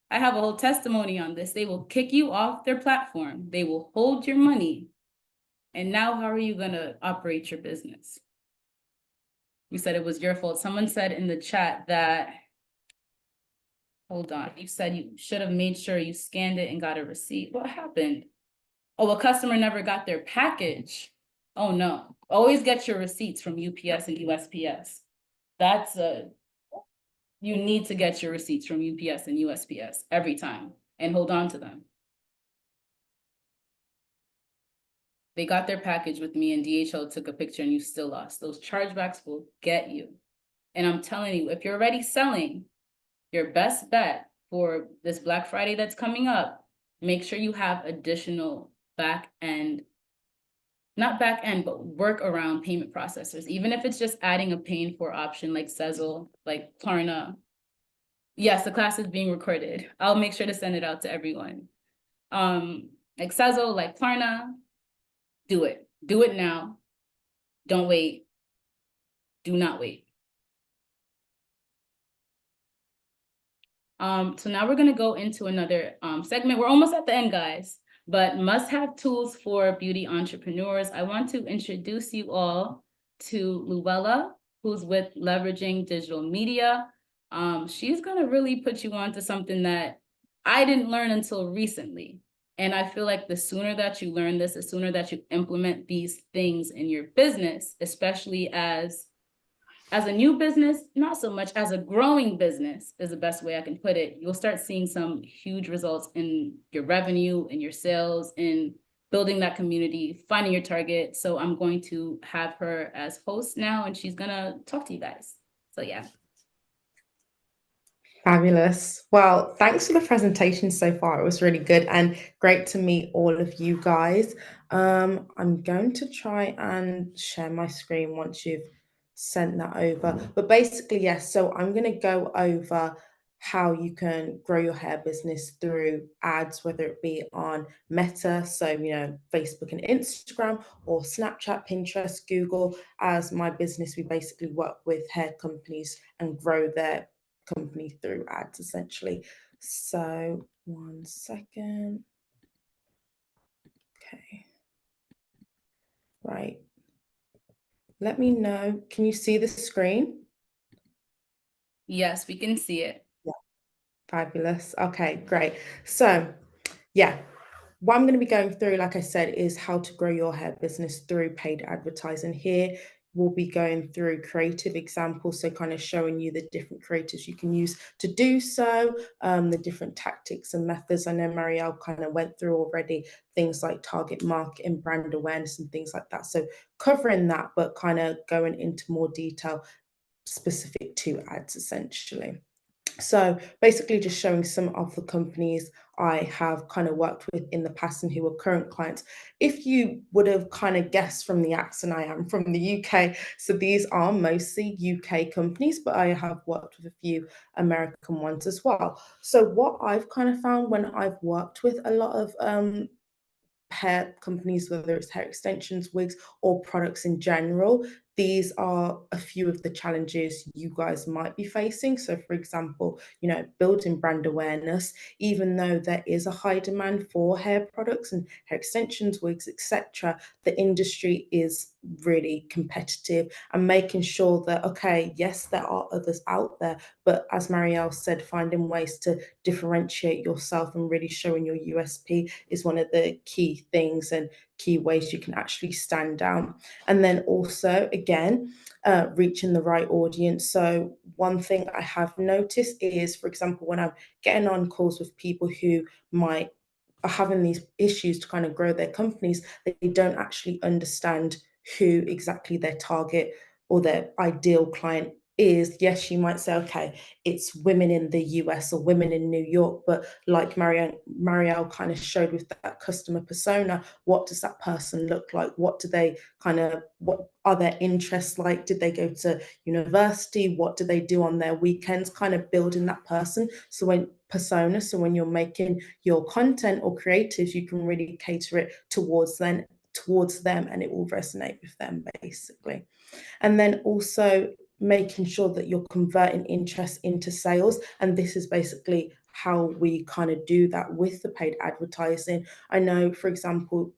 I have a whole testimony on this. They will kick you off their platform. They will hold your money. And now how are you going to operate your business? You said it was your fault. Someone said in the chat that, hold on, you said you should have made sure you scanned it and got a receipt. What happened? Oh, a customer never got their package. Oh no. always get your receipts from UPS and USPS. That's you need to get your receipts from UPS and USPS every time and hold on to them. They got their package with me and DHL took a picture and you still lost. Those chargebacks will get you. And I'm telling you, if you're already selling, your best bet for this Black Friday that's coming up, make sure you have additional back end, not back end, but work around payment processors. Even if it's just adding a paying for option like Sezzle, like Klarna. Yes, the class is being recorded. I'll make sure to send it out to everyone. Like Sezzle, like Klarna, do it. Do it now. Don't wait. Do not wait. So now we're gonna go into another segment. We're almost at the end, guys, but must-have tools for beauty entrepreneurs. I want to introduce you all to Luella, who's with Leveraging Digital Media. She's gonna really put you onto something that I didn't learn until recently. And I feel like the sooner that you learn this, the sooner that you implement these things in your business, especially as a new business, not so much, as a growing business is the best way I can put it. You'll start seeing some huge results in your revenue, in your sales, in building that community, finding your target. So I'm going to have her as host now, and she's gonna talk to you guys. So yeah. Fabulous. Well, thanks for the presentation so far. It was really good and great to meet all of you guys. I'm going to try and share my screen once you've sent that over. But basically, yes, so I'm going to go over how you can grow your hair business through ads, whether it be on Meta, so, Facebook and Instagram, or Snapchat, Pinterest, Google. As my business, we basically work with hair companies and grow their company through ads essentially. So 1 second. Okay. Right. Let me know. Can you see the screen? Yes, we can see it. Yeah. Fabulous. Okay, great. So yeah, what I'm going to be going through, like I said, is how to grow your hair business through paid advertising. Here, we'll be going through creative examples, so kind of showing you the different creatives you can use to do so, the different tactics and methods. I know Marielle kind of went through already things like target marketing, brand awareness, and things like that. So covering that, but kind of going into more detail specific to ads, essentially. So basically just showing some of the companies I have kind of worked with in the past and who are current clients. If you would have kind of guessed from the accent, I am from the UK. So these are mostly UK companies, but I have worked with a few American ones as well. So what I've kind of found when I've worked with a lot of hair companies, whether it's hair extensions, wigs, or products in general, these are a few of the challenges you guys might be facing. So, for example, building brand awareness, even though there is a high demand for hair products and hair extensions, wigs, etc., the industry is really competitive, and making sure that, okay, yes, there are others out there, but as Marielle said, finding ways to differentiate yourself and really showing your USP is one of the key things and key ways you can actually stand out. And then also, again, reaching the right audience. So one thing I have noticed is, for example, when I'm getting on calls with people who might are having these issues to kind of grow their companies, they don't actually understand who exactly their target or their ideal client is. Yes, you might say, okay, it's women in the US or women in New York, but like Marielle kind of showed with that customer persona, what does that person look like? What are their interests like? Did they go to university? What do they do on their weekends? Kind of building that person. So when you're making your content or creatives, you can really cater it towards them and it will resonate with them basically. And then also making sure that you're converting interest into sales. And this is basically how we kind of do that with the paid advertising. I know, for example,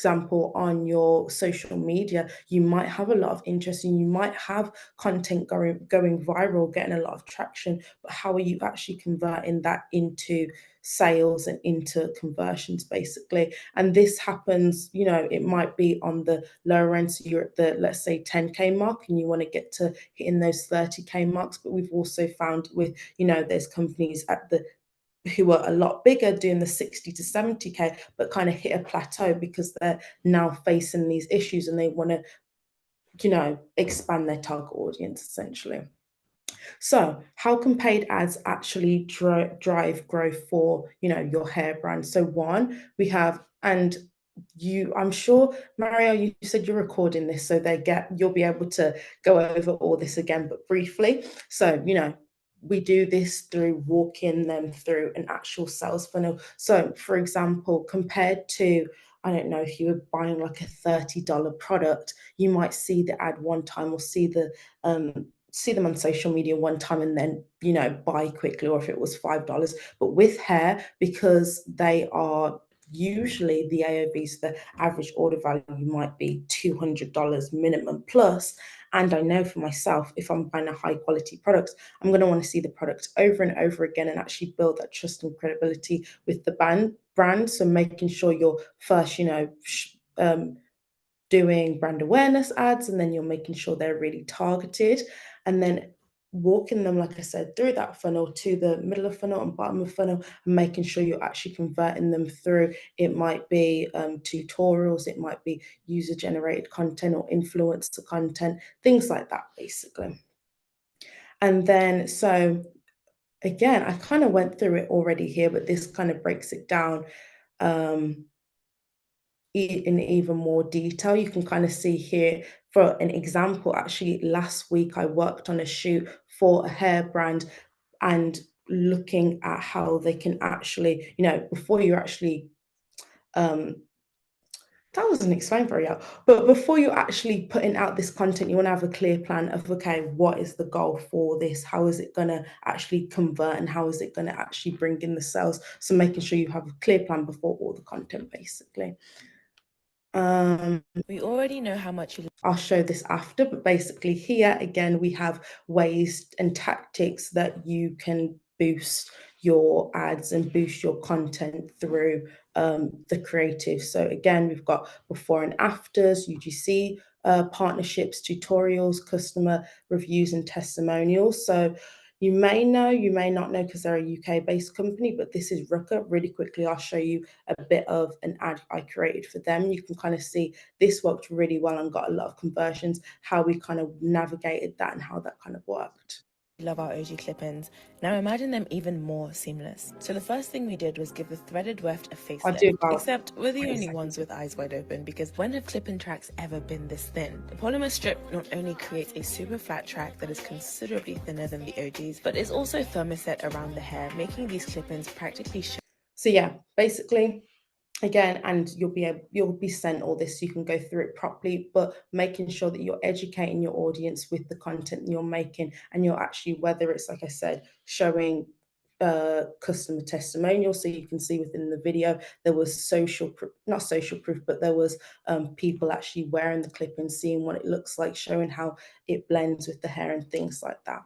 example, on your social media, you might have a lot of interest and you might have content going viral, getting a lot of traction, but how are you actually converting that into sales and into conversions, basically? And this happens, you know, it might be on the lower end, so you're at the, let's say, 10K mark and you want to get to hitting those 30K marks. But we've also found with, you know, there's companies at the who are a lot bigger doing the 60 to 70K, but kind of hit a plateau because they're now facing these issues and they want to, you know, expand their target audience essentially. So how can paid ads actually drive growth for, you know, your hair brand? So one, we have, and you, I'm sure, Mario, you said you're recording this, so you'll be able to go over all this again, but briefly. So, you know, we do this through walking them through an actual sales funnel. So for example, compared to, I don't know, if you were buying like a $30 product, you might see the ad one time or see them on social media one time and then, you know, buy quickly, or if it was $5. But with hair, because they are usually the AOVs, the average order value might be $200 minimum plus. And I know for myself, if I'm buying a high quality product, I'm going to want to see the product over and over again and actually build that trust and credibility with the brand. So making sure you're first, you know, doing brand awareness ads, and then you're making sure they're really targeted, and then walking them, like I said, through that funnel to the middle of funnel and bottom of funnel, and making sure you're actually converting them through. It might be tutorials, it might be user generated content or influencer content, things like that, basically. And then, so again, I kind of went through it already here, but this kind of breaks it down in even more detail. You can kind of see here, for an example, actually last week I worked on a shoot for a hair brand, and looking at how they can actually, you know, before you actually that wasn't explained very well, but before you're actually putting out this content, you want to have a clear plan of, okay, what is the goal for this? How is it going to actually convert, and how is it going to actually bring in the sales? So making sure you have a clear plan before all the content, basically. We already know how much you I'll show this after, but basically here again, we have ways and tactics that you can boost your ads and boost your content through the creative. So again, we've got before and afters, UGC partnerships, tutorials, customer reviews and testimonials. So you may know, you may not know, because they're a UK-based company, but this is Rooker. Really quickly, I'll show you a bit of an ad I created for them. You can kind of see this worked really well and got a lot of conversions, how we kind of navigated that and how that kind of worked. love our OG clip-ins. Now imagine them even more seamless. So the first thing we did was give the threaded weft a facelift, except we're the only ones with eyes wide open, because when have clip-in tracks ever been this thin? The polymer strip not only creates a super flat track that is considerably thinner than the OGs, but is also thermoset around the hair, making these clip-ins practically so yeah, basically, again, and you'll be sent all this so you can go through it properly, but making sure that you're educating your audience with the content you're making, and you're actually, whether it's, like I said, showing customer testimonials, so you can see within the video there was not social proof, but there was people actually wearing the clip and seeing what it looks like, showing how it blends with the hair and things like that.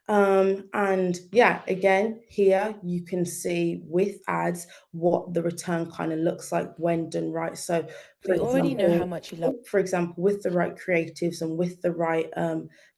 And yeah, again, here you can see with ads what the return kind of looks like when done right. So we already know how much you love. For example, with the right creatives and with the right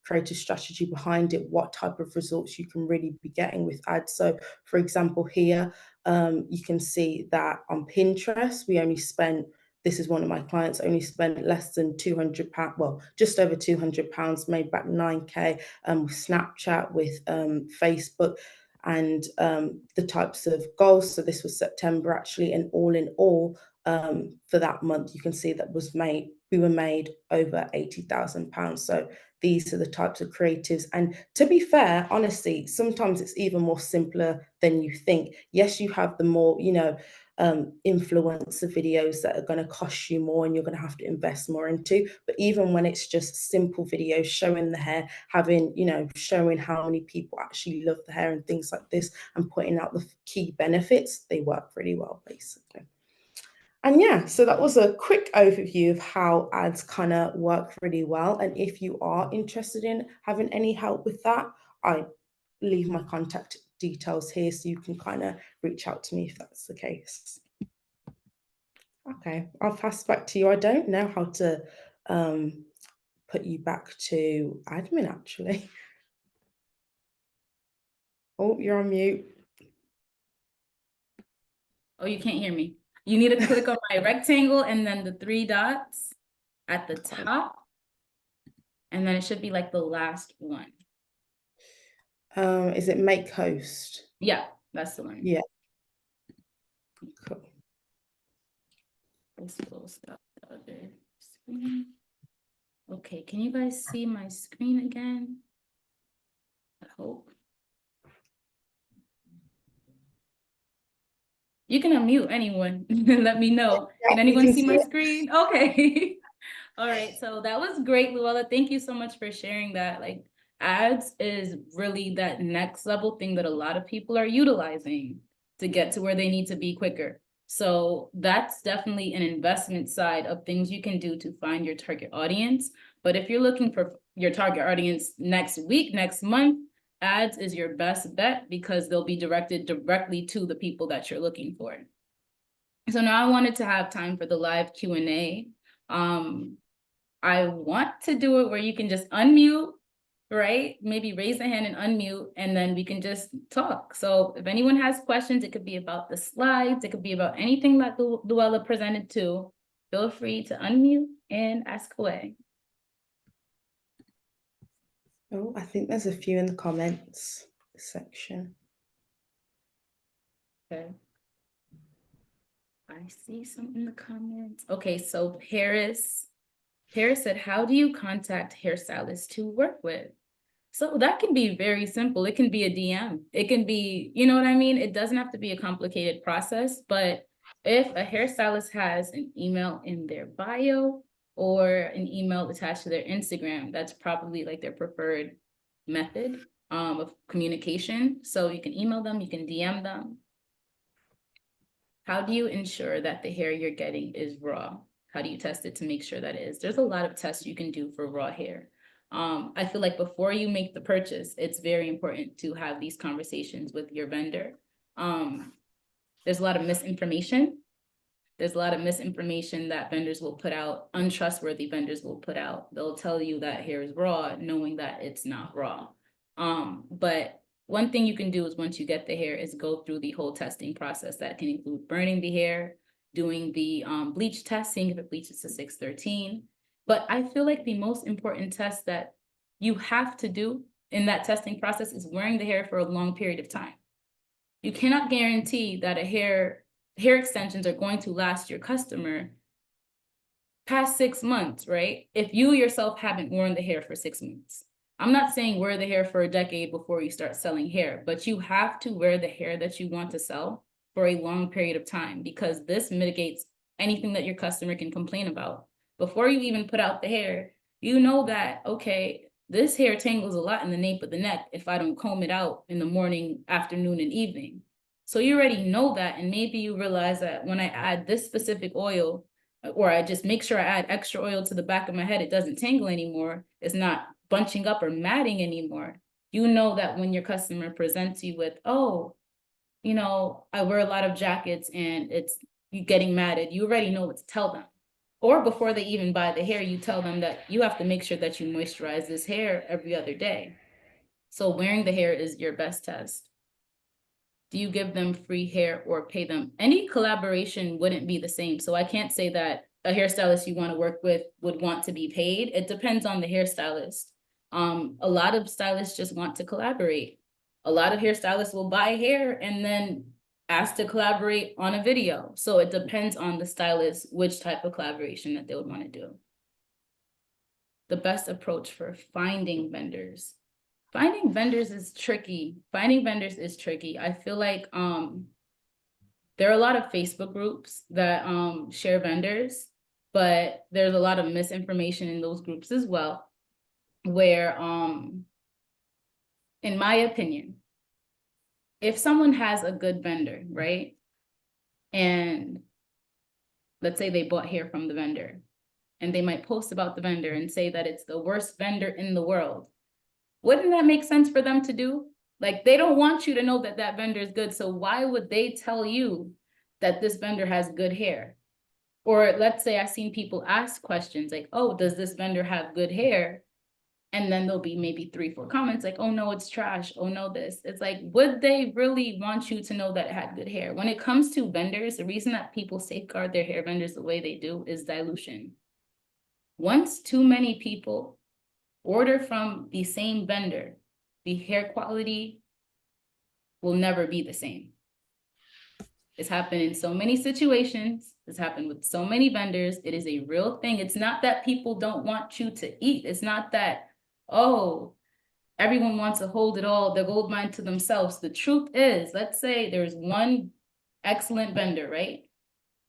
creative strategy behind it, what type of results you can really be getting with ads. So for example, here you can see that on Pinterest, we only spent, this is one of my clients, only spent less than £200, well, just over £200, made back 9K with Snapchat, with Facebook, and the types of goals. So this was September actually, and all in all, for that month, you can see that we were made over £80,000. So these are the types of creatives. And to be fair, honestly, sometimes it's even more simpler than you think. Yes, you have the more, you know, influencer videos that are going to cost you more and you're going to have to invest more into. But even when it's just simple videos showing the hair, having, you know, showing how many people actually love the hair and things like this, and pointing out the key benefits, they work really well, basically. And yeah, so that was a quick overview of how ads kind of work really well. And if you are interested in having any help with that, I leave my contact details here so you can kind of reach out to me if that's the case. Okay, I'll pass back to you. I don't know how to put you back to admin actually. Oh, you're on mute. Oh, you can't hear me. You need to click on my rectangle and then the 3 dots at the top. And then it should be like the last one. Is it make host? Yeah, that's the one. Yeah. Cool. Let's close up the other screen. Okay, can you guys see my screen again? I hope. You can unmute anyone. Let me know. Can anyone see my screen? Okay. All right, so that was great, Luella. Thank you so much for sharing that. Like, ads is really that next level thing that a lot of people are utilizing to get to where they need to be quicker. So that's definitely an investment side of things you can do to find your target audience. But if you're looking for your target audience next week, next month, ads is your best bet because they'll be directed directly to the people that you're looking for. So now I wanted to have time for the live Q&A. I want to do it where you can just unmute, right? Maybe raise a hand and unmute, and then we can just talk. So if anyone has questions, it could be about the slides, it could be about anything that Luella presented to, feel free to unmute and ask away. Oh, I think there's a few in the comments section. Okay. I see some in the comments. Okay, so Paris said, how do you contact hairstylists to work with? So that can be very simple. It can be a DM. It can be, you know what I mean? It doesn't have to be a complicated process, but if a hairstylist has an email in their bio or an email attached to their Instagram, that's probably like their preferred method of communication. So you can email them, you can DM them. How do you ensure that the hair you're getting is raw? How do you test it to make sure that it is? There's a lot of tests you can do for raw hair. I feel like before you make the purchase, it's very important to have these conversations with your vendor. There's a lot of misinformation. There's a lot of misinformation that vendors will put out, untrustworthy vendors will put out. They'll tell you that hair is raw, knowing that it's not raw. But one thing you can do is once you get the hair is go through the whole testing process. That can include burning the hair, doing the bleach test, seeing if it bleaches to 613. But I feel like the most important test that you have to do in that testing process is wearing the hair for a long period of time. You cannot guarantee that a hair extensions are going to last your customer past 6 months, right? If you yourself haven't worn the hair for 6 months. I'm not saying wear the hair for a decade before you start selling hair, but you have to wear the hair that you want to sell for a long period of time because this mitigates anything that your customer can complain about. Before you even put out the hair, you know that, okay, this hair tangles a lot in the nape of the neck if I don't comb it out in the morning, afternoon, and evening. So you already know that, and maybe you realize that when I add this specific oil, or I just make sure I add extra oil to the back of my head, it doesn't tangle anymore. It's not bunching up or matting anymore. You know that when your customer presents you with, oh, you know, I wear a lot of jackets and it's you getting matted, you already know what to tell them. Or before they even buy the hair, you tell them that you have to make sure that you moisturize this hair every other day. So wearing the hair is your best test. Do you give them free hair or pay them? Any collaboration wouldn't be the same. So I can't say that a hairstylist you want to work with would want to be paid. It depends on the hairstylist. A lot of stylists just want to collaborate. A lot of hairstylists will buy hair and then ask to collaborate on a video. So it depends on the stylist, which type of collaboration that they would want to do. The best approach for finding vendors. Finding vendors is tricky. I feel like there are a lot of Facebook groups that share vendors, but there's a lot of misinformation in those groups as well, where in my opinion, if someone has a good vendor, right? And let's say they bought hair from the vendor, and they might post about the vendor and say that it's the worst vendor in the world. Wouldn't that make sense for them to do? Like, they don't want you to know that that vendor is good. So why would they tell you that this vendor has good hair? Or let's say I've seen people ask questions like, oh, does this vendor have good hair? And then there'll be maybe 3-4 comments like, oh no, it's trash. Oh no, this. It's like, would they really want you to know that it had good hair? When it comes to vendors, the reason that people safeguard their hair vendors the way they do is dilution. Once too many people order from the same vendor, the hair quality will never be the same. It's happened in so many situations. It's happened with so many vendors. It is a real thing. It's not that people don't want you to eat. It's not that, oh, everyone wants to hold it all, the gold mine to themselves. The truth is, let's say there's one excellent vendor, right?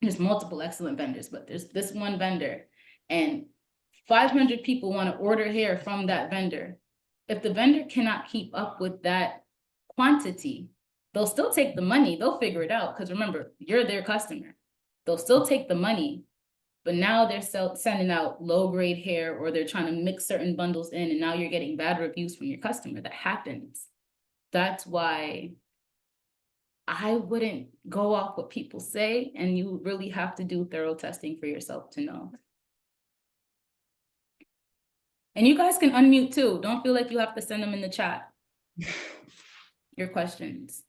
There's multiple excellent vendors, but there's this one vendor, and 500 people want to order hair from that vendor. If the vendor cannot keep up with that quantity, they'll still take the money. They'll figure it out. Because remember, you're their customer. They'll still take the money, but now they're sending out low grade hair, or they're trying to mix certain bundles in, and now you're getting bad reviews from your customer. That happens. That's why I wouldn't go off what people say, and you really have to do thorough testing for yourself to know. And you guys can unmute too. Don't feel like you have to send them in the chat. Your questions.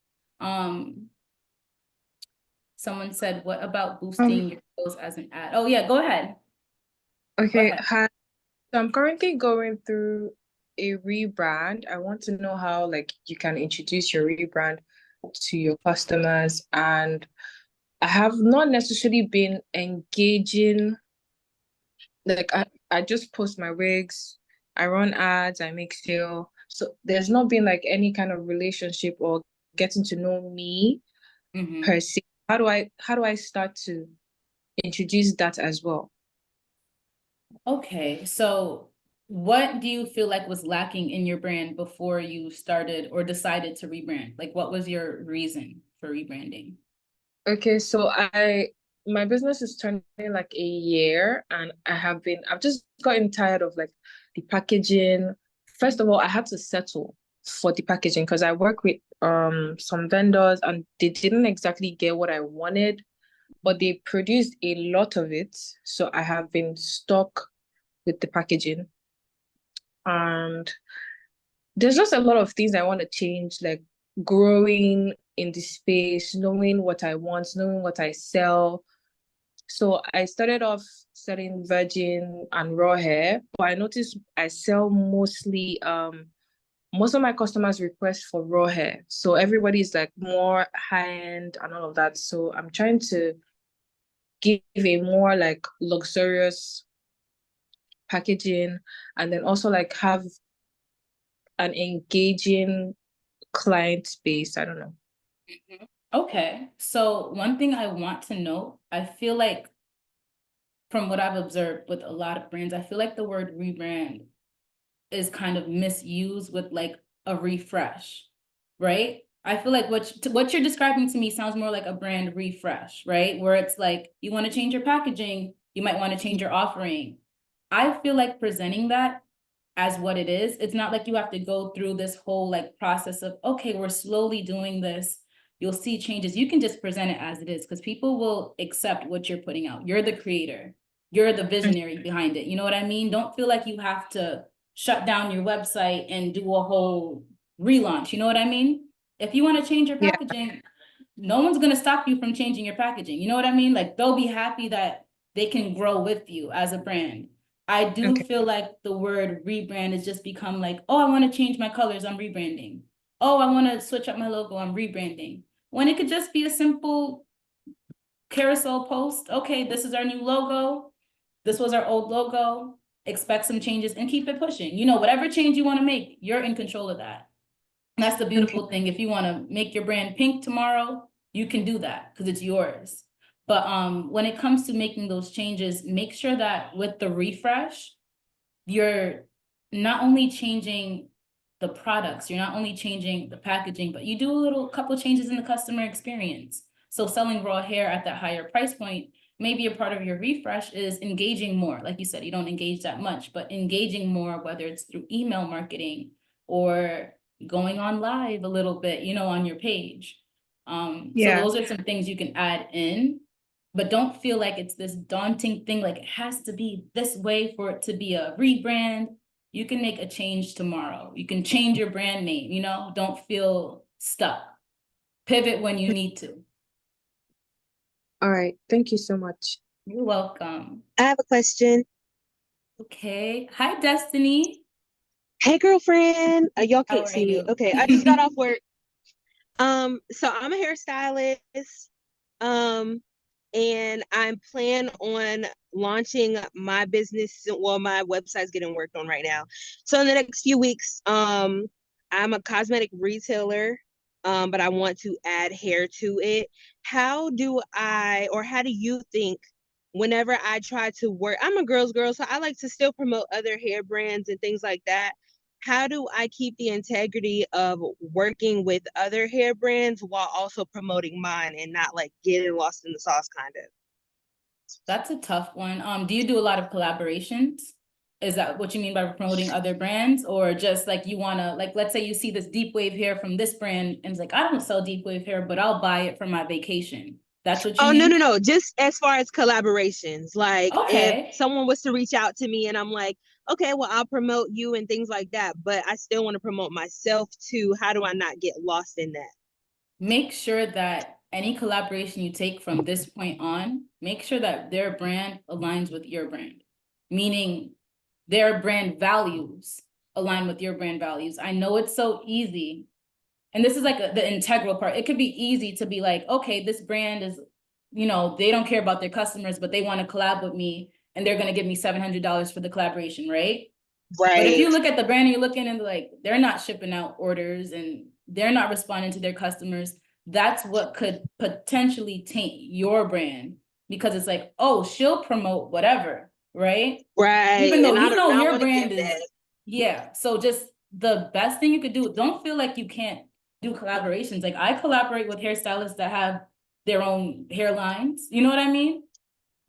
Someone said, what about boosting your posts as an ad? Oh yeah, go ahead. Okay, hi. So I'm currently going through a rebrand. I want to know how like you can introduce your rebrand to your customers, and I have not necessarily been engaging. Like I just post my wigs, I run ads, I make sale. So there's not been like any kind of relationship or getting to know me per se. How do I start to introduce that as well? Okay, so what do you feel like was lacking in your brand before you started or decided to rebrand? Like, what was your reason for rebranding? Okay, so my business is turning like a year, and I've just gotten tired of like the packaging. First of all, I had to settle for the packaging because I work with some vendors, and they didn't exactly get what I wanted, but they produced a lot of it. So I have been stuck with the packaging. And there's just a lot of things I want to change, like growing in the space, knowing what I want, knowing what I sell. So I started off selling virgin and raw hair, but I noticed I sell mostly most of my customers request for raw hair. So everybody's like more high-end and all of that. So I'm trying to give a more like luxurious packaging, and then also like have an engaging client base. I don't know. Okay, so one thing I want to note, I feel like from what I've observed with a lot of brands, I feel like the word rebrand is kind of misused with like a refresh, right? I feel like what you're describing to me sounds more like a brand refresh, right? Where it's like, you want to change your packaging, you might want to change your offering. I feel like presenting that as what it is, it's not like you have to go through this whole like process of, okay, we're slowly doing this. You'll see changes. You can just present it as it is, because people will accept what you're putting out. You're the creator. You're the visionary behind it. You know what I mean? Don't feel like you have to shut down your website and do a whole relaunch. You know what I mean? If you want to change your packaging, no one's going to stop you from changing your packaging. You know what I mean? Like, they'll be happy that they can grow with you as a brand. I do feel like the word rebrand has just become like, oh, I want to change my colors, I'm rebranding. Oh, I want to switch up my logo, I'm rebranding. When it could just be a simple carousel post. Okay, this is our new logo. This was our old logo. Expect some changes and keep it pushing. You know, whatever change you want to make, you're in control of that. And that's the beautiful thing. If you want to make your brand pink tomorrow, you can do that because it's yours. But when it comes to making those changes, make sure that with the refresh, you're not only changing the products, you're not only changing the packaging, but you do couple changes in the customer experience. So selling raw hair at that higher price point, maybe a part of your refresh is engaging more. Like you said, you don't engage that much, but engaging more, whether it's through email marketing or going on live a little bit, you know, on your page. So those are some things you can add in, but don't feel like it's this daunting thing, like it has to be this way for it to be a rebrand. You can make a change tomorrow. You can change your brand name, you know, don't feel stuck. Pivot when you need to. All right. Thank you so much. You're welcome. I have a question. Okay. Hi, Destiny. Hey, girlfriend. Y'all How can't are see me. you? Okay, I just got off work. So I'm a hairstylist. And I'm planning on launching my business. Well, my website's getting worked on right now. So in the next few weeks, I'm a cosmetic retailer, but I want to add hair to it. How do you think whenever I try to work, I'm a girl's girl, so I like to still promote other hair brands and things like that. How do I keep the integrity of working with other hair brands while also promoting mine and not like getting lost in the sauce kind of? That's a tough one. Do you do a lot of collaborations? Is that what you mean by promoting other brands, or just like you want to, like, let's say you see this deep wave hair from this brand and it's like, I don't sell deep wave hair, but I'll buy it for my vacation. That's what you mean? No. Just as far as collaborations, like Okay. if someone was to reach out to me and I'm like, okay, well, I'll promote you and things like that, but I still want to promote myself too. How do I not get lost in that? Make sure that any collaboration you take from this point on, make sure that their brand aligns with your brand, meaning their brand values align with your brand values. I know it's so easy. And this is like the integral part. It could be easy to be like, okay, this brand is, you know, they don't care about their customers, but they want to collab with me and they're going to give me $700 for the collaboration, right? Right. But if you look at the brand and you're looking and like, they're not shipping out orders and they're not responding to their customers, that's what could potentially taint your brand, because it's like, oh, she'll promote whatever, right? Right. Even though you know your wanna brand give is, that. yeah. So just the best thing you could do, don't feel like you can't do collaborations. Like I collaborate with hairstylists that have their own hairlines. You know what I mean?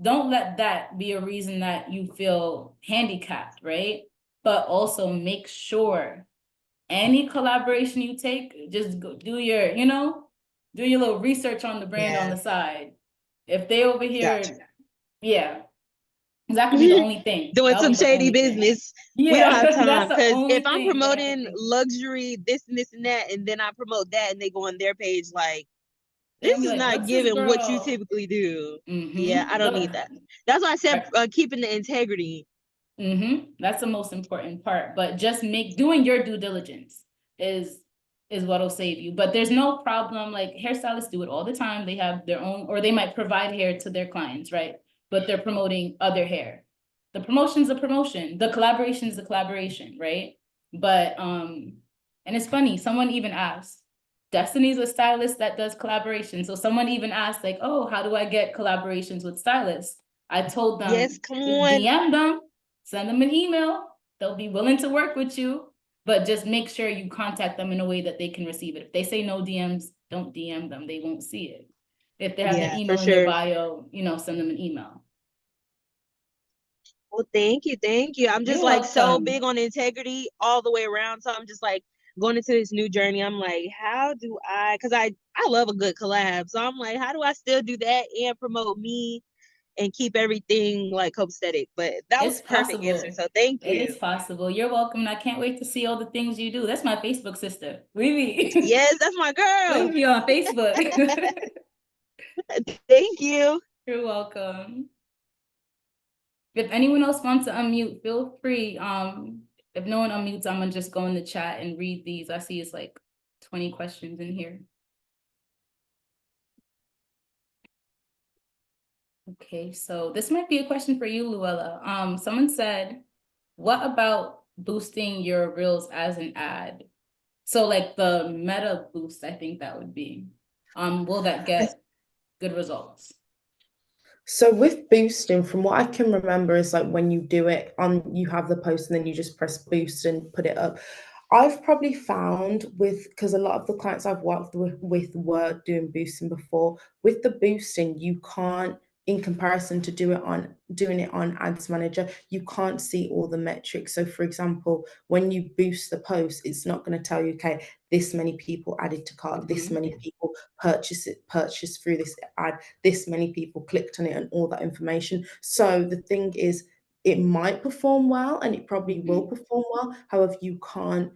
Don't let that be a reason that you feel handicapped, right? But also make sure any collaboration you take, just go do your, you know, do your little research on the brand on the side. If they over here, Gotcha. yeah, that could be the only thing. Doing That'll some be the shady only thing. business. Yeah, we don't have time, that's the because only if I'm thing that I can promoting think. luxury, this and this and that, and then I promote that and they go on their page like, They'll this be is like, not "What's this giving what you girl?" typically do. Mhm. Yeah, I don't need that. That's why I said keeping the integrity. That's the most important part. But just doing your due diligence is what'll save you. But there's no problem. Like hairstylists do it all the time. They have their own, or they might provide hair to their clients, right? But they're promoting other hair. The promotion's a promotion. The collaboration is a collaboration, right? But and it's funny, someone even asked, Destiny's a stylist that does collaboration. So someone even asked, like, oh, how do I get collaborations with stylists? I told them, Yes, come on. DM them, send them an email. They'll be willing to work with you, but just make sure you contact them in a way that they can receive it. If they say no DMs, don't DM them. They won't see it. If they have their email in their bio, you know, send them an email. Well, thank you. I'm just You're like so welcome. big on integrity all the way around. So I'm just like going into this new journey. I'm like, how do because I love a good collab. So I'm like, how do I still do that and promote me and keep everything like copacetic? But that was It's a perfect possible. answer. So thank you. It is possible. You're welcome. And I can't wait to see all the things you do. That's my Facebook sister. We Yes, that's my girl. Leave me on Facebook. Thank you. You're welcome. If anyone else wants to unmute, feel free. If no one unmutes, I'm gonna just go in the chat and read these. I see it's like 20 questions in here. Okay, so this might be a question for you, Luella. Someone said, what about boosting your reels as an ad? So like the meta boost, I think that would be. Will that get good results? So with boosting, from what I can remember, is like when you do it on, you have the post and then you just press boost and put it up. I've probably found because a lot of the clients I've worked with were doing boosting before. With the boosting, you can't in comparison to doing it on Ads Manager, you can't see all the metrics. So for example, when you boost the post, it's not going to tell you, okay, this many people added to cart, this many people purchased through this ad, this many people clicked on it, and all that information. So the thing is, it might perform well, and it probably will perform well. However, you can't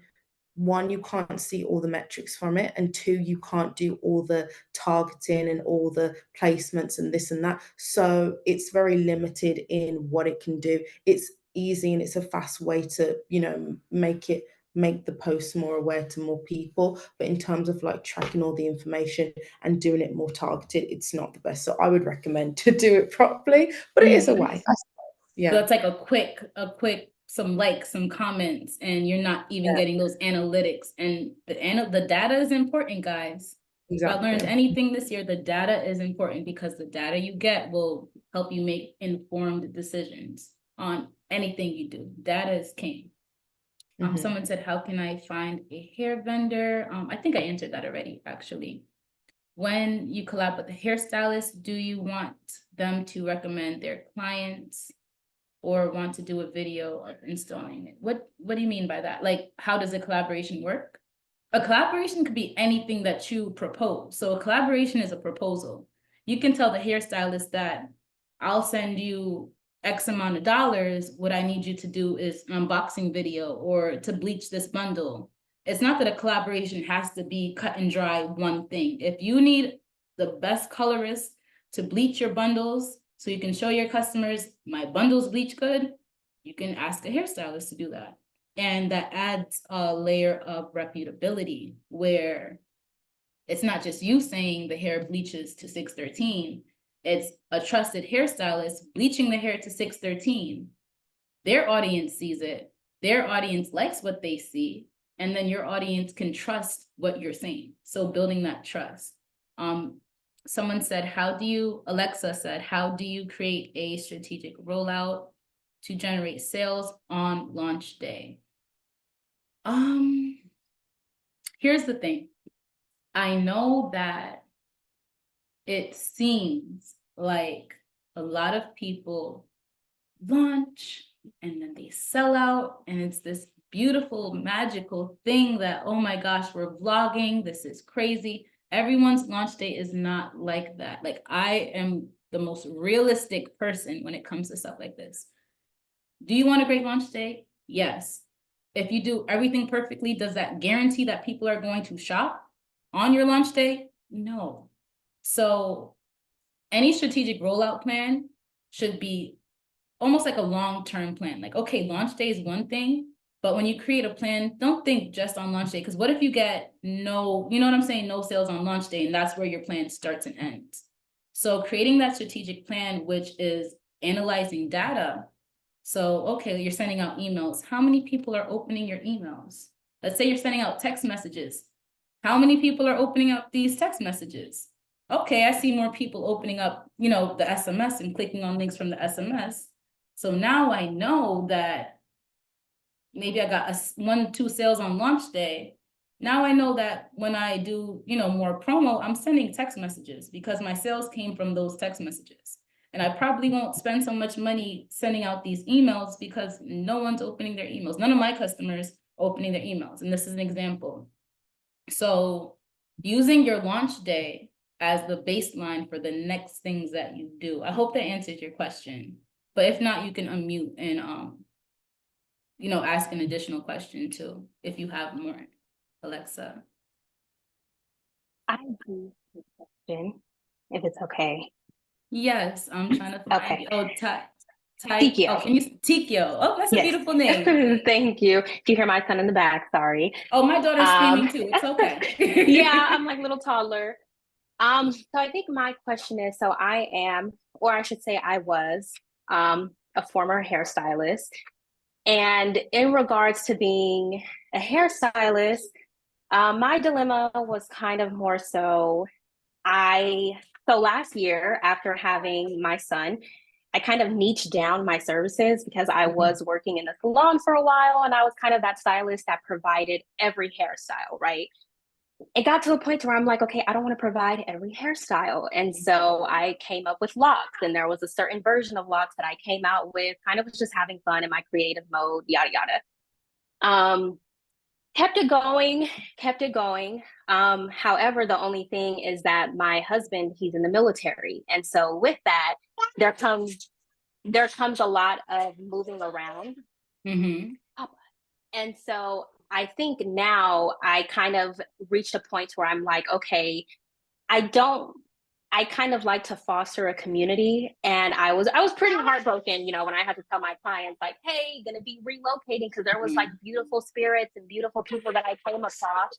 see all the metrics from it, and two, you can't do all the targeting and all the placements and this and that. So it's very limited in what it can do. It's easy and it's a fast way to, make the post more aware to more people. But in terms of like tracking all the information and doing it more targeted, it's not the best. So I would recommend to do it properly, but it is a way. So it's like a quick some likes, some comments, and you're not even getting those analytics. And the data is important, guys. Exactly. If I learned anything this year, the data is important, because the data you get will help you make informed decisions on anything you do. Data is king. Someone said, how can I find a hair vendor? I think I answered that already, actually. When you collab with a hairstylist, do you want them to recommend their clients, or want to do a video of installing it? What do you mean by that? Like, how does a collaboration work? A collaboration could be anything that you propose. So a collaboration is a proposal. You can tell the hairstylist that I'll send you X amount of dollars. What I need you to do is an unboxing video or to bleach this bundle. It's not that a collaboration has to be cut and dry one thing. If you need the best colorist to bleach your bundles, so you can show your customers, my bundles bleach good, you can ask a hairstylist to do that. And that adds a layer of reputability, where it's not just you saying the hair bleaches to 613, it's a trusted hairstylist bleaching the hair to 613. Their audience sees it, their audience likes what they see, and then your audience can trust what you're saying. So building that trust. Someone said, Alexa said, how do you create a strategic rollout to generate sales on launch day? Here's the thing. I know that it seems like a lot of people launch and then they sell out, and it's this beautiful, magical thing that, oh my gosh, we're vlogging, this is crazy. Everyone's launch day is not like that. Like, I am the most realistic person when it comes to stuff like this. Do you want a great launch day? Yes. If you do everything perfectly, does that guarantee that people are going to shop on your launch day? No. So any strategic rollout plan should be almost like a long-term plan. Like, okay, launch day is one thing, but when you create a plan, don't think just on launch day, because what if you get no sales on launch day, and that's where your plan starts and ends. So creating that strategic plan, which is analyzing data. So, okay, you're sending out emails. How many people are opening your emails? Let's say you're sending out text messages. How many people are opening up these text messages? Okay, I see more people opening up, the SMS and clicking on links from the SMS. So now I know that maybe I got 1-2 sales on launch day. Now I know that when I do, more promo, I'm sending text messages because my sales came from those text messages. And I probably won't spend so much money sending out these emails because no one's opening their emails. None of my customers opening their emails. And this is an example. So using your launch day as the baseline for the next things that you do. I hope that answered your question. But if not, you can unmute and ask an additional question too, if you have more, Alexa. I agree with the question, if it's okay. Yes, I'm trying to find okay. Oh, Tikio. Oh, can you Tikio? Oh, that's a beautiful name. Thank you. If you hear my son in the back, sorry. Oh, my daughter's screaming too. It's okay. Yeah, I'm like little toddler. So I think my question is, so I am, or I should say I was, a former hairstylist. And in regards to being a hairstylist, my dilemma was kind of more so, so last year after having my son, I kind of niched down my services because I was working in the salon for a while, and I was kind of that stylist that provided every hairstyle, right? it got to a point where I'm like, okay, I don't want to provide every hairstyle. And so I came up with locks, and there was a certain version of locks that I came out with, kind of was just having fun in my creative mode, yada, yada. Kept it going, kept it going. However, the only thing is that my husband, he's in the military. And so with that, there comes a lot of moving around. Mm-hmm. And so I think now I kind of reached a point where I'm like, okay, I kind of like to foster a community. And I was pretty heartbroken, when I had to tell my clients like, hey, gonna be relocating, because there was like beautiful spirits and beautiful people that I came across.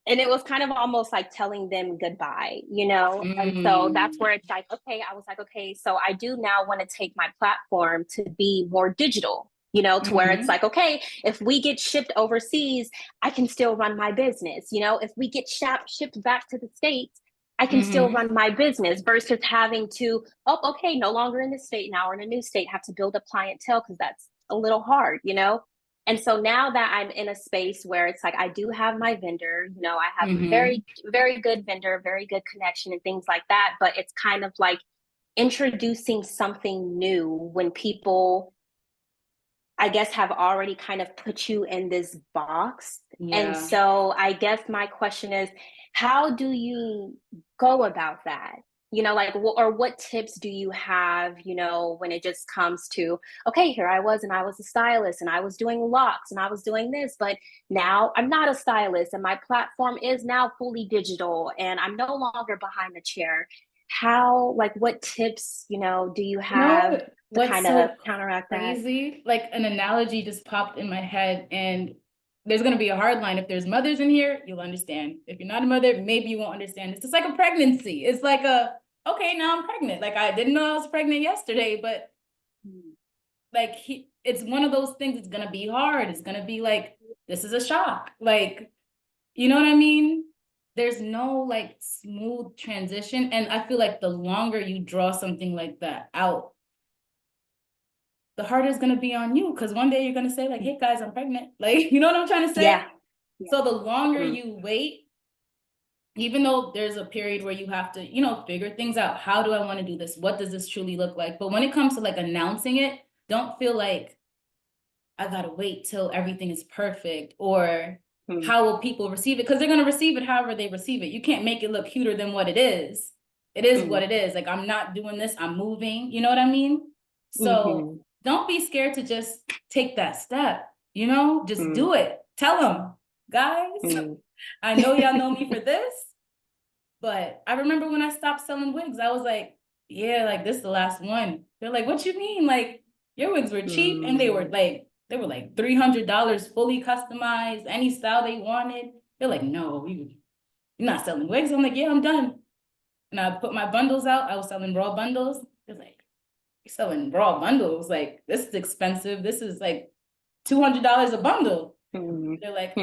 And it was kind of almost like telling them goodbye, And so that's where it's like, okay, I was like, okay, so I do now want to take my platform to be more digital, to where it's like, okay, if we get shipped overseas, I can still run my business. If we get shipped back to the States, I can still run my business versus having to, okay, no longer in this state, now we're in a new state, have to build a clientele, because that's a little hard, And so now that I'm in a space where it's like, I do have my vendor, I have a very, very good vendor, very good connection and things like that. But it's kind of like introducing something new when people, I guess, have already kind of put you in this box. Yeah. And so I guess my question is, how do you go about that? Or what tips do you have, when it just comes to, okay, here I was, and I was a stylist, and I was doing locks, and I was doing this, but now I'm not a stylist, and my platform is now fully digital, and I'm no longer behind the chair. What tips, do you have to kind of counteract crazy? Like an analogy just popped in my head, and there's going to be a hard line. If there's mothers in here, you'll understand. If you're not a mother, maybe you won't understand. It's just like a pregnancy. It's like okay, now I'm pregnant. Like, I didn't know I was pregnant yesterday, but like, it's one of those things. It's going to be hard. It's going to be like, this is a shock. Like, you know what I mean? There's no like smooth transition. And I feel like the longer you draw something like that out, the harder it's going to be on you. Because one day you're going to say like, hey guys, I'm pregnant. Like, you know what I'm trying to say? Yeah. So the longer you wait, even though there's a period where you have to, figure things out. How do I want to do this? What does this truly look like? But when it comes to like announcing it, don't feel like I got to wait till everything is perfect, or how will people receive it? Because they're going to receive it however they receive it. You can't make it look cuter than what it is. It is what it is. Like, I'm not doing this, I'm moving. You know what I mean? So don't be scared to just take that step, just do it. Tell them, guys, I know y'all know me for this, but I remember when I stopped selling wigs, I was like, yeah, like, this is the last one. They're like, what you mean? Like, your wigs were cheap, and they were like $300 fully customized, any style they wanted. They're like, no, you're not selling wigs. I'm like, yeah, I'm done. And I put my bundles out. I was selling raw bundles. They're like, you're selling raw bundles? Like, this is expensive. This is like $200 a bundle. They're like,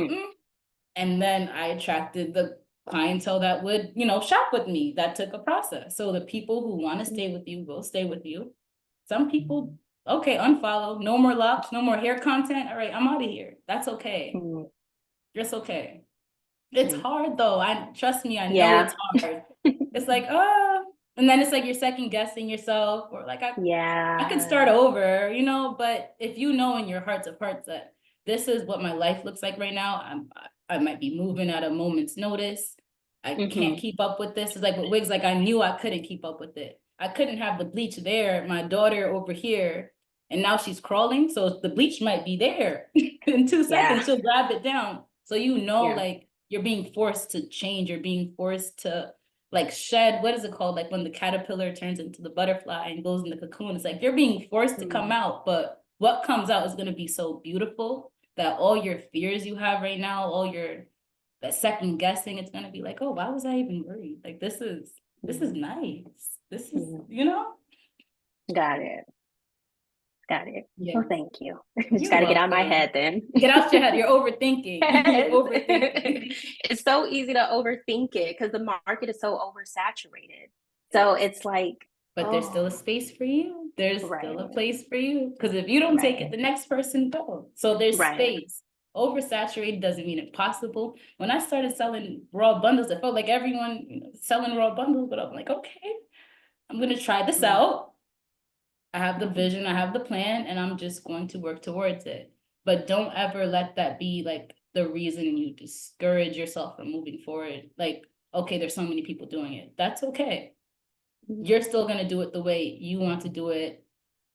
And then I attracted the clientele that would, shop with me. That took a process. So the people who want to stay with you will stay with you. Some people, okay, unfollow, no more locks, no more hair content. All right, I'm out of here. That's okay. It's okay. It's hard though. Trust me, I know it's hard. It's like, and then it's like you're second guessing yourself, or like, I could start over, but if you know in your hearts of hearts that this is what my life looks like right now, I might be moving at a moment's notice. I can't keep up with this. It's like with wigs, like I knew I couldn't keep up with it. I couldn't have the bleach there, my daughter over here, and now she's crawling. So the bleach might be there in 2 seconds, she'll grab it down. So like you're being forced to change, you're being forced to like shed, what is it called? Like when the caterpillar turns into the butterfly and goes in the cocoon, it's like you're being forced to come out, but what comes out is going to be so beautiful that all your fears you have right now, that second guessing, it's going to be like, oh, why was I even worried? Like, this is nice. This is, Got it. Yeah. Well, thank you. Just got to get out of my head then. Get out your head. You're overthinking. You're overthinking. It's so easy to overthink it because the market is so oversaturated. So it's like, but there's still a space for you. There's still a place for you. Because if you don't take it, the next person will. So there's space. oversaturated doesn't mean impossible. When I started selling raw bundles, it felt like everyone, you know, selling raw bundles, but I'm like, okay, I'm gonna try this out. I have the vision, I have the plan, and I'm just going to work towards it. But don't ever let that be like the reason you discourage yourself from moving forward. Like, okay, there's so many people doing it. That's okay. You're still gonna do it the way you want to do it,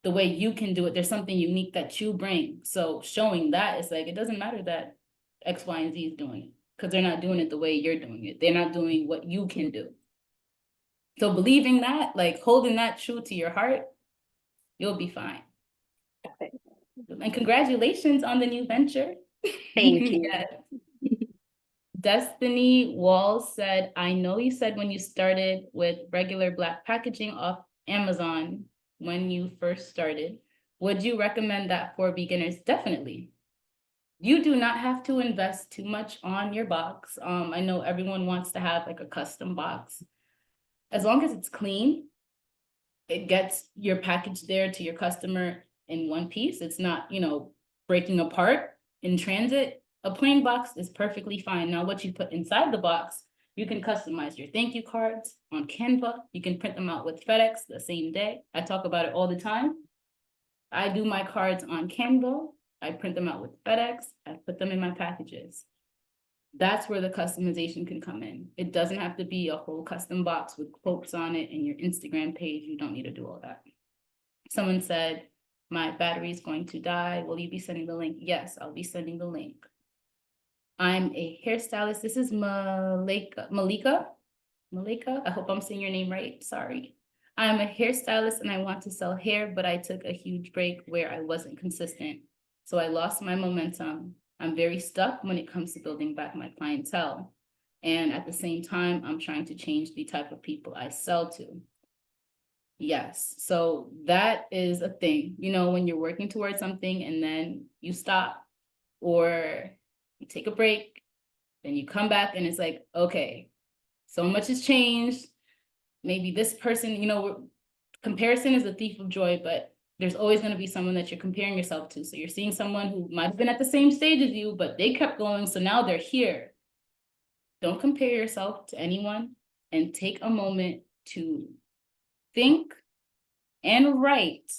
the way you can do it. There's something unique that you bring. So showing that is like, it doesn't matter that X, Y, and Z is doing it, because they're not doing it the way you're doing it. They're not doing what you can do. So believing that, like holding that true to your heart, you'll be fine. Okay. And congratulations on the new venture. Thank you. Yes. Destiny Walls said, I know you said when you started with regular Black packaging off Amazon when you first started, would you recommend that for beginners? Definitely. You do not have to invest too much on your box. I know everyone wants to have like a custom box. As long as it's clean, it gets your package there to your customer in one piece. It's not, you know, breaking apart in transit. A plain box is perfectly fine. Now, what you put inside the box, you can customize your thank you cards on Canva. You can print them out with FedEx the same day. I talk about it all the time. I do my cards on Canva. I print them out with FedEx. I put them in my packages. That's where the customization can come in. It doesn't have to be a whole custom box with quotes on it and your Instagram page. You don't need to do all that. Someone said, my battery is going to die. Will you be sending the link? Yes, I'll be sending the link. I'm a hairstylist. This is Malika. I hope I'm saying your name right. Sorry. I'm a hairstylist and I want to sell hair, but I took a huge break where I wasn't consistent. So I lost my momentum. I'm very stuck when it comes to building back my clientele. And at the same time, I'm trying to change the type of people I sell to. Yes, so that is a thing, you know, when you're working towards something and then you stop or you take a break, then you come back and it's like, okay, so much has changed. Maybe this person, you know, comparison is a thief of joy, but there's always going to be someone that you're comparing yourself to. So you're seeing someone who might have been at the same stage as you, but they kept going. So now they're here. Don't compare yourself to anyone and take a moment to think and write.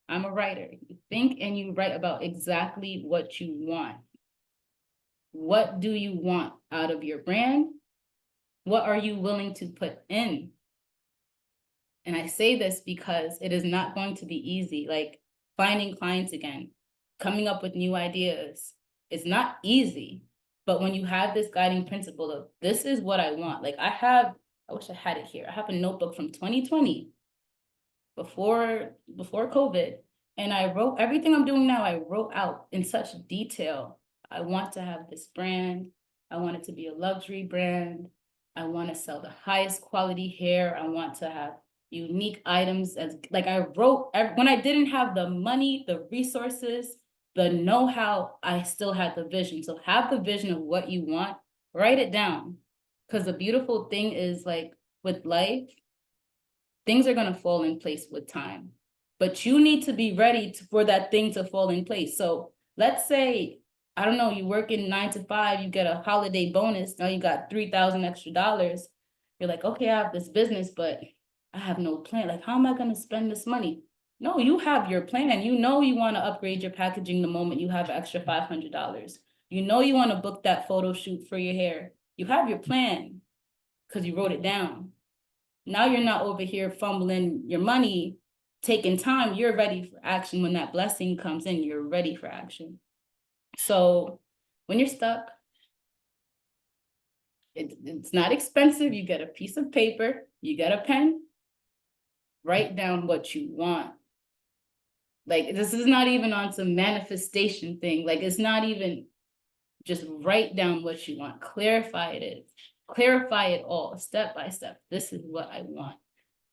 I'm a writer. You think and you write about exactly what you want. What do you want out of your brand? What are you willing to put in? And I say this because it is not going to be easy. Like finding clients again, coming up with new ideas. It's not easy. But when you have this guiding principle of this is what I want. Like I wish I had it here. I have a notebook from 2020 before COVID. And I wrote everything I'm doing now, I wrote out in such detail. I want to have this brand. I want it to be a luxury brand. I want to sell the highest quality hair. I want to have unique items. As like I wrote, when I didn't have the money, the resources, the know-how, I still had the vision. So have the vision of what you want, write it down. Because the beautiful thing is like with life, things are going to fall in place with time. But you need to be ready for that thing to fall in place. So let's say, I don't know, you work in 9 to 5, you get a holiday bonus. Now you got $3,000 extra. You're like, okay, I have this business, but I have no plan. Like, how am I going to spend this money? No, you have your plan. You know you want to upgrade your packaging the moment you have extra $500. You know you want to book that photo shoot for your hair. You have your plan because you wrote it down. Now you're not over here fumbling your money, taking time. You're ready for action. When that blessing comes in, you're ready for action. So when you're stuck, it's not expensive. You get a piece of paper, you get a pen, write down what you want. Like, this is not even on some manifestation thing. Like, it's not even just write down what you want. Clarify it all step by step. This is what I want.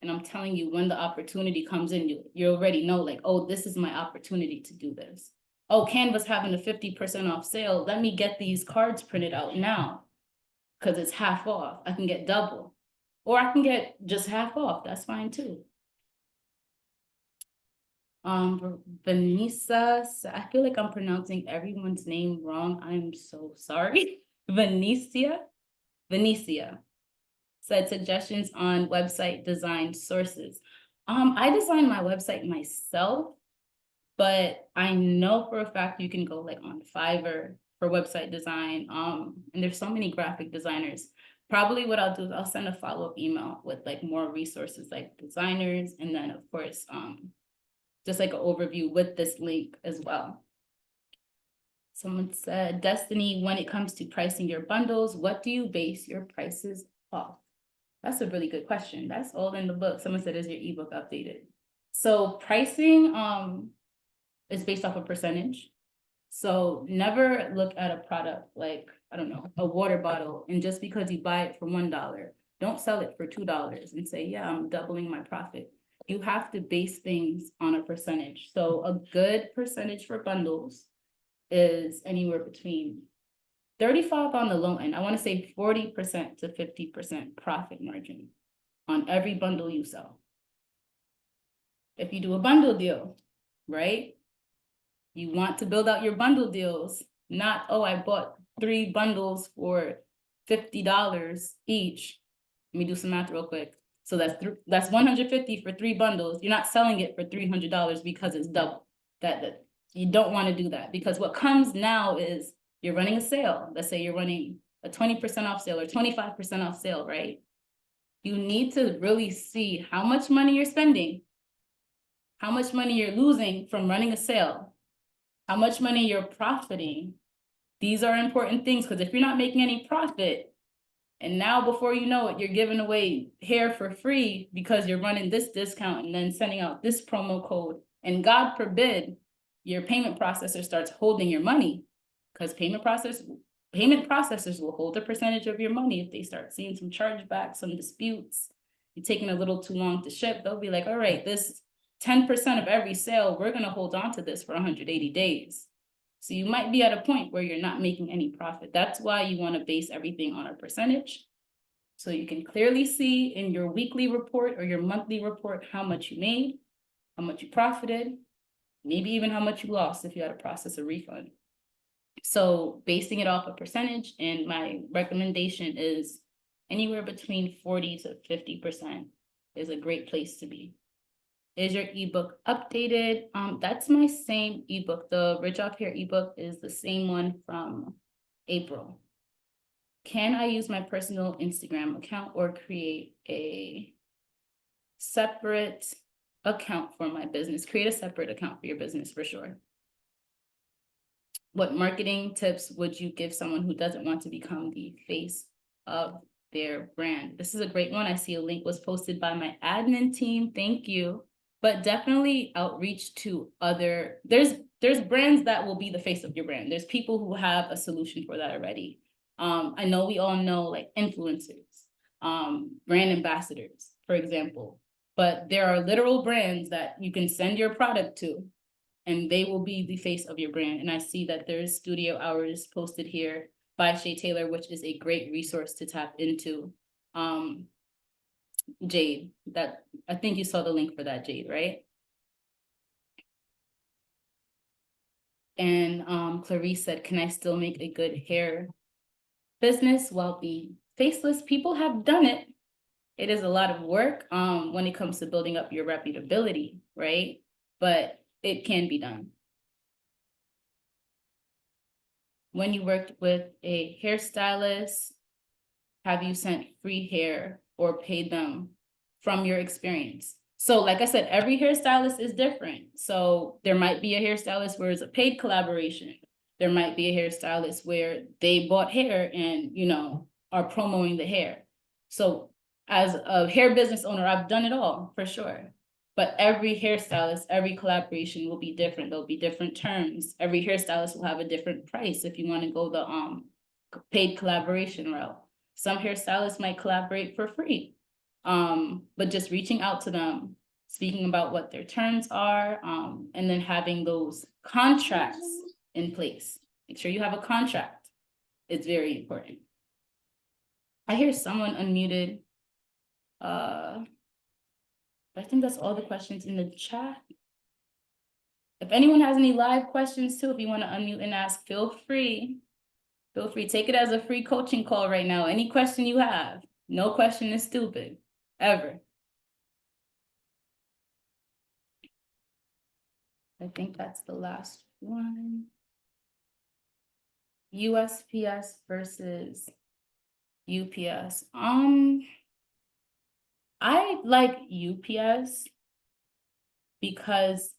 And I'm telling you, when the opportunity comes in, you already know, like, oh, this is my opportunity to do this. Oh, Canva's having a 50% off sale. Let me get these cards printed out now because it's half off. I can get double, or I can get just half off. That's fine too. Vanessa, I feel like I'm pronouncing everyone's name wrong. I'm so sorry. Venetia said suggestions on website design sources. I designed my website myself, but I know for a fact you can go like on Fiverr for website design. And there's so many graphic designers. Probably what I'll do is I'll send a follow-up email with like more resources like designers, and then of course, just like an overview with this link as well. Someone said, Destiny, when it comes to pricing your bundles, what do you base your prices off? That's a really good question. That's all in the book. Someone said, is your ebook updated? So pricing is based off a percentage. So never look at a product like, I don't know, a water bottle, and just because you buy it for $1, don't sell it for $2 and say, yeah, I'm doubling my profit. You have to base things on a percentage. So a good percentage for bundles is anywhere between 35 on the low end. I want to say 40% to 50% profit margin on every bundle you sell. If you do a bundle deal, right? You want to build out your bundle deals, not, oh, I bought 3 bundles for $50 each. Let me do some math real quick. So that's $150 for 3 bundles. You're not selling it for $300 because it's double. That you don't want to do that, because what comes now is you're running a sale. Let's say you're running a 20% off sale or 25% off sale, right? You need to really see how much money you're spending, how much money you're losing from running a sale, how much money you're profiting. These are important things, because if you're not making any profit, and now before you know it, you're giving away hair for free because you're running this discount and then sending out this promo code, and God forbid your payment processor starts holding your money, because payment processors will hold a percentage of your money if they start seeing some chargebacks, some disputes, you're taking a little too long to ship. They'll be like, all right, this 10% of every sale, we're going to hold on to this for 180 days. So you might be at a point where you're not making any profit. That's why you want to base everything on a percentage. So you can clearly see in your weekly report or your monthly report how much you made, how much you profited, maybe even how much you lost if you had to process a refund. So basing it off a percentage, and my recommendation is anywhere between 40 to 50% is a great place to be. Is your ebook updated? That's my same ebook. The Rich Off Hair ebook is the same one from April. Can I use my personal Instagram account or create a separate account for my business? Create a separate account for your business for sure. What marketing tips would you give someone who doesn't want to become the face of their brand? This is a great one. I see a link was posted by my admin team. Thank you. But definitely outreach to other, there's brands that will be the face of your brand. There's people who have a solution for that already. I know we all know like influencers, brand ambassadors, for example, but there are literal brands that you can send your product to, and they will be the face of your brand. And I see that there's studio hours posted here by Shay Taylor, which is a great resource to tap into. Jade, that I think you saw the link for that, Jade, right? And Clarice said, can I still make a good hair business while being faceless? People have done it. It is a lot of work when it comes to building up your reputability, right? But it can be done. When you worked with a hairstylist, have you sent free hair or paid them from your experience? So like I said, every hairstylist is different. So there might be a hairstylist where it's a paid collaboration. There might be a hairstylist where they bought hair and, you know, are promoting the hair. So as a hair business owner, I've done it all for sure. But every hairstylist, every collaboration will be different. There'll be different terms. Every hairstylist will have a different price if you want to go the paid collaboration route. Some hairstylists might collaborate for free. But just reaching out to them, speaking about what their terms are, and then having those contracts in place. Make sure you have a contract. It's very important. I hear someone unmuted. I think that's all the questions in the chat. If anyone has any live questions too, if you want to unmute and ask, feel free. Feel free, take it as a free coaching call right now. Any question you have, no question is stupid, ever. I think that's the last one. USPS versus UPS. I like UPS because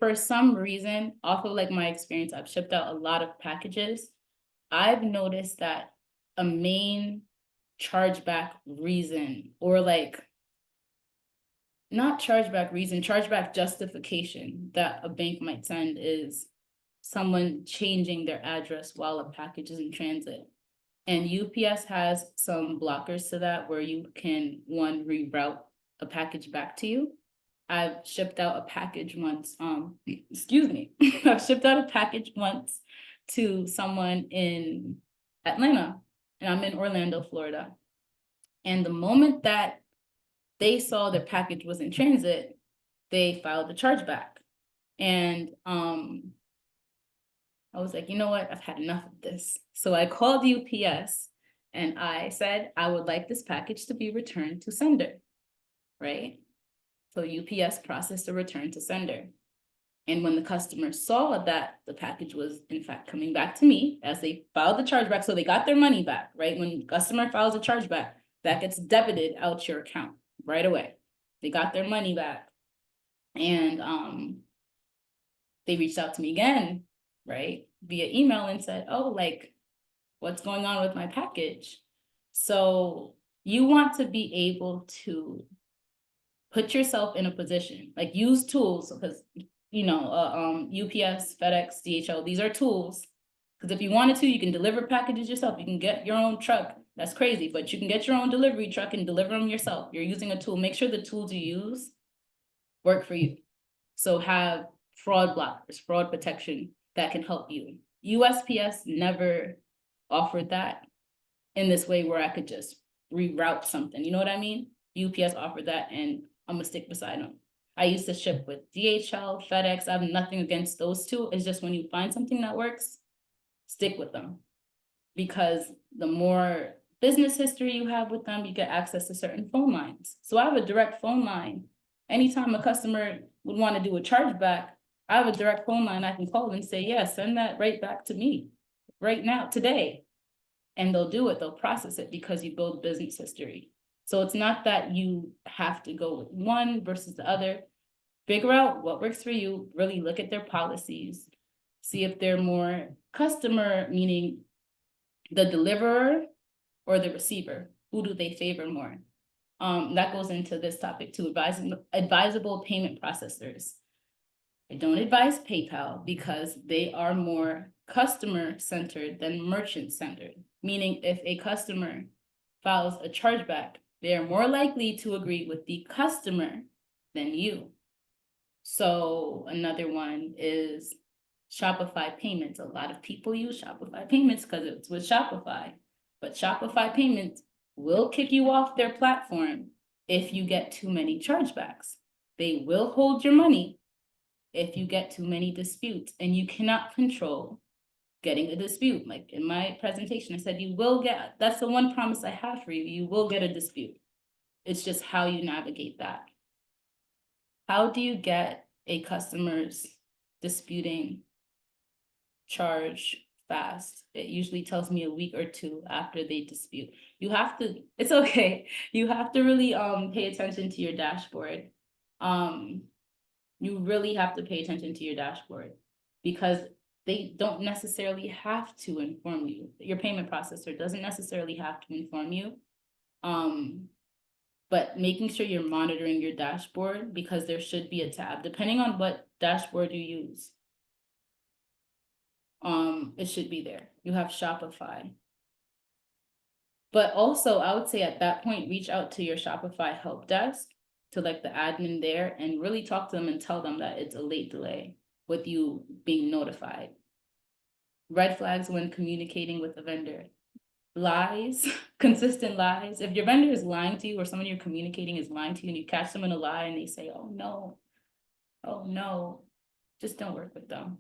for some reason, off of like my experience, I've shipped out a lot of packages. I've noticed that a main chargeback reason, or like not chargeback reason, chargeback justification that a bank might send is someone changing their address while a package is in transit. And UPS has some blockers to that where you can, one, reroute a package back to you. I've shipped out a package once, excuse me, I've shipped out a package once to someone in Atlanta, and I'm in Orlando, Florida. And the moment that they saw their package was in transit, they filed a chargeback. And I was like, you know what? I've had enough of this. So I called UPS and I said, I would like this package to be returned to sender, right? So UPS processed a return to sender. And when the customer saw that the package was in fact coming back to me as they filed the chargeback, so they got their money back, right? When customer files a chargeback, that gets debited out your account right away. They got their money back. And they reached out to me again, right, via email and said, oh, like, what's going on with my package? So you want to be able to put yourself in a position, like use tools, because, you know, UPS, FedEx, DHL, these are tools. Because if you wanted to, you can deliver packages yourself. You can get your own truck. That's crazy, but you can get your own delivery truck and deliver them yourself. You're using a tool. Make sure the tools you use work for you. So have fraud blockers, fraud protection that can help you. USPS never offered that in this way where I could just reroute something. You know what I mean? UPS offered that, and I'm gonna stick beside them. I used to ship with DHL, FedEx. I have nothing against those two. It's just when you find something that works, stick with them. Because the more business history you have with them, you get access to certain phone lines. So I have a direct phone line. Anytime a customer would want to do a chargeback, I have a direct phone line. I can call and say, yeah, send that right back to me right now, today. And they'll do it, they'll process it because you build business history. So it's not that you have to go with one versus the other. Figure out what works for you, really look at their policies, see if they're more customer, meaning the deliverer or the receiver. Who do they favor more? That goes into this topic too, advisable payment processors. I don't advise PayPal because they are more customer-centered than merchant-centered, meaning if a customer files a chargeback, they are more likely to agree with the customer than you. So another one is Shopify payments. A lot of people use Shopify payments because it's with Shopify, but Shopify payments will kick you off their platform if you get too many chargebacks. They will hold your money if you get too many disputes, and you cannot control getting a dispute. Like in my presentation, I said, you will get, that's the one promise I have for you, you will get a dispute. It's just how you navigate that. How do you get a customer's disputing charge fast? It usually tells me a week or two after they dispute. You have to, it's okay. You have to really pay attention to your dashboard. You really have to pay attention to your dashboard because they don't necessarily have to inform you. Your payment processor doesn't necessarily have to inform you. But making sure you're monitoring your dashboard because there should be a tab, depending on what dashboard you use. It should be there. You have Shopify. But also, I would say at that point, reach out to your Shopify help desk, to like the admin there, and really talk to them and tell them that it's a late delay with you being notified. Red flags when communicating with the vendor. Lies, consistent lies. If your vendor is lying to you or someone you're communicating is lying to you and you catch them in a lie and they say, oh no, just don't work with them.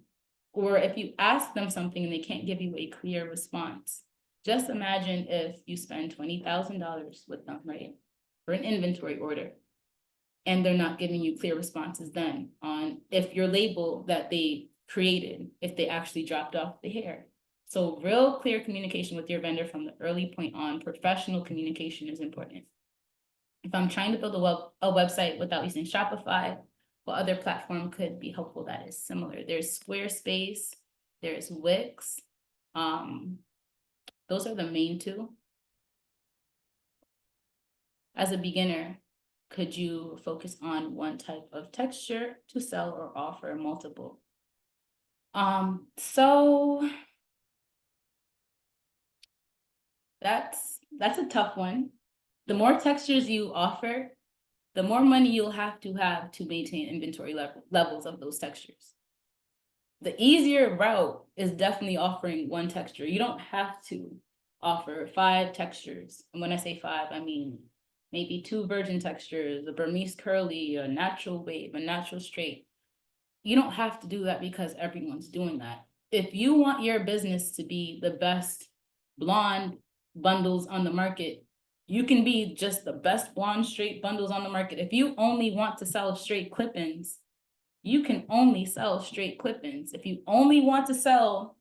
Or if you ask them something and they can't give you a clear response, just imagine if you spend $20,000 with them, right? For an inventory order, and they're not giving you clear responses then on if your label that they created, if they actually dropped off the hair. So real clear communication with your vendor from the early point on, professional communication is important. If I'm trying to build a website without using Shopify, what other platform could be helpful that is similar? There's Squarespace, there's Wix. Those are the main two. As a beginner, could you focus on one type of texture to sell or offer multiple? So that's a tough one. The more textures you offer, the more money you'll have to maintain inventory levels of those textures. The easier route is definitely offering one texture. You don't have to offer 5 textures. And when I say 5, I mean maybe 2 virgin textures, a Burmese curly, a natural wave, a natural straight. You don't have to do that because everyone's doing that. If you want your business to be the best blonde bundles on the market, you can be just the best blonde straight bundles on the market. If you only want to sell straight clip-ins, you can only sell straight clip-ins. If you only want to sell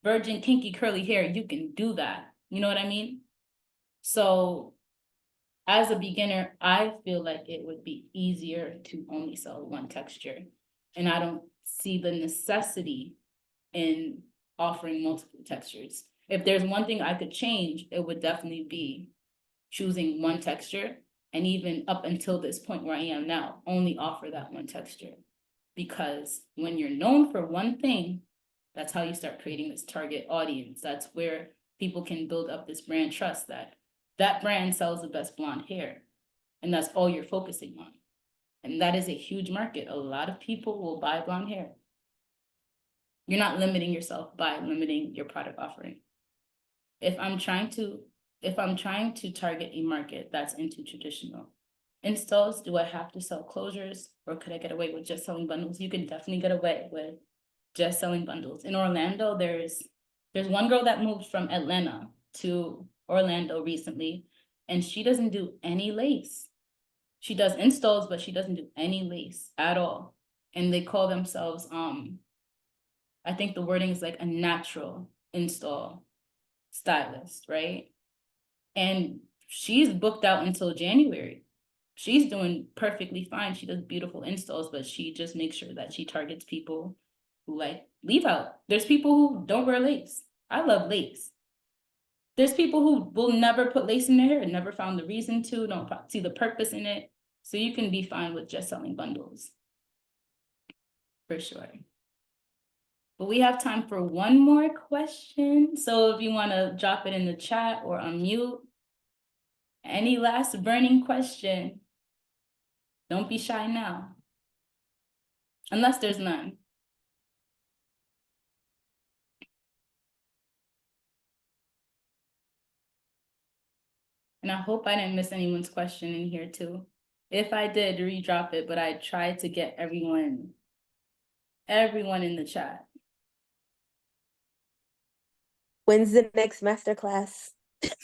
virgin kinky curly hair, you can do that. You know what I mean? So as a beginner, I feel like it would be easier to only sell one texture. And I don't see the necessity in offering multiple textures. If there's one thing I could change, it would definitely be choosing one texture. And even up until this point where I am now, only offer that one texture. Because when you're known for one thing, that's how you start creating this target audience. That's where people can build up this brand trust that that brand sells the best blonde hair. And that's all you're focusing on. And that is a huge market. A lot of people will buy blonde hair. You're not limiting yourself by limiting your product offering. If I'm trying to target a market that's into traditional installs, do I have to sell closures, or could I get away with just selling bundles? You can definitely get away with just selling bundles. In Orlando, there's one girl that moved from Atlanta to Orlando recently, and she doesn't do any lace. She does installs, but she doesn't do any lace at all. And they call themselves, I think the wording is like a natural install stylist, right? And she's booked out until January. She's doing perfectly fine. She does beautiful installs, but she just makes sure that she targets people who like leave out. There's people who don't wear lace. I love lace. There's people who will never put lace in their hair, never found the reason to, don't see the purpose in it. So you can be fine with just selling bundles. For sure. But we have time for one more question. So if you want to drop it in the chat or unmute. Any last burning question? Don't be shy now. Unless there's none. And I hope I didn't miss anyone's question in here too. If I did, re-drop it, but I tried to get everyone in the chat. When's the next masterclass?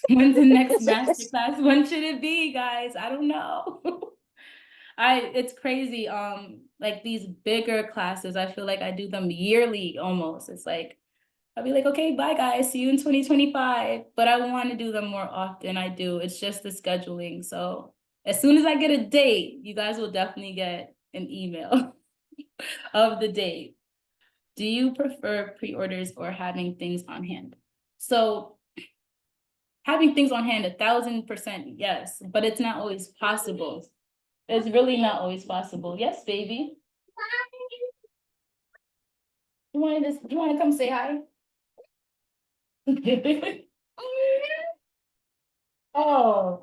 When's the next masterclass? When should it be, guys? I don't know. It's crazy. Like these bigger classes, I feel like I do them yearly almost. It's like, I'll be like, okay, bye guys, see you in 2025. But I want to do them more often. I do. It's just the scheduling. So as soon as I get a date, you guys will definitely get an email of the date. Do you prefer pre-orders or having things on hand? So having things on hand, 1000% yes, but it's not always possible. It's really not always possible. Yes, baby. You want to come say hi? Oh,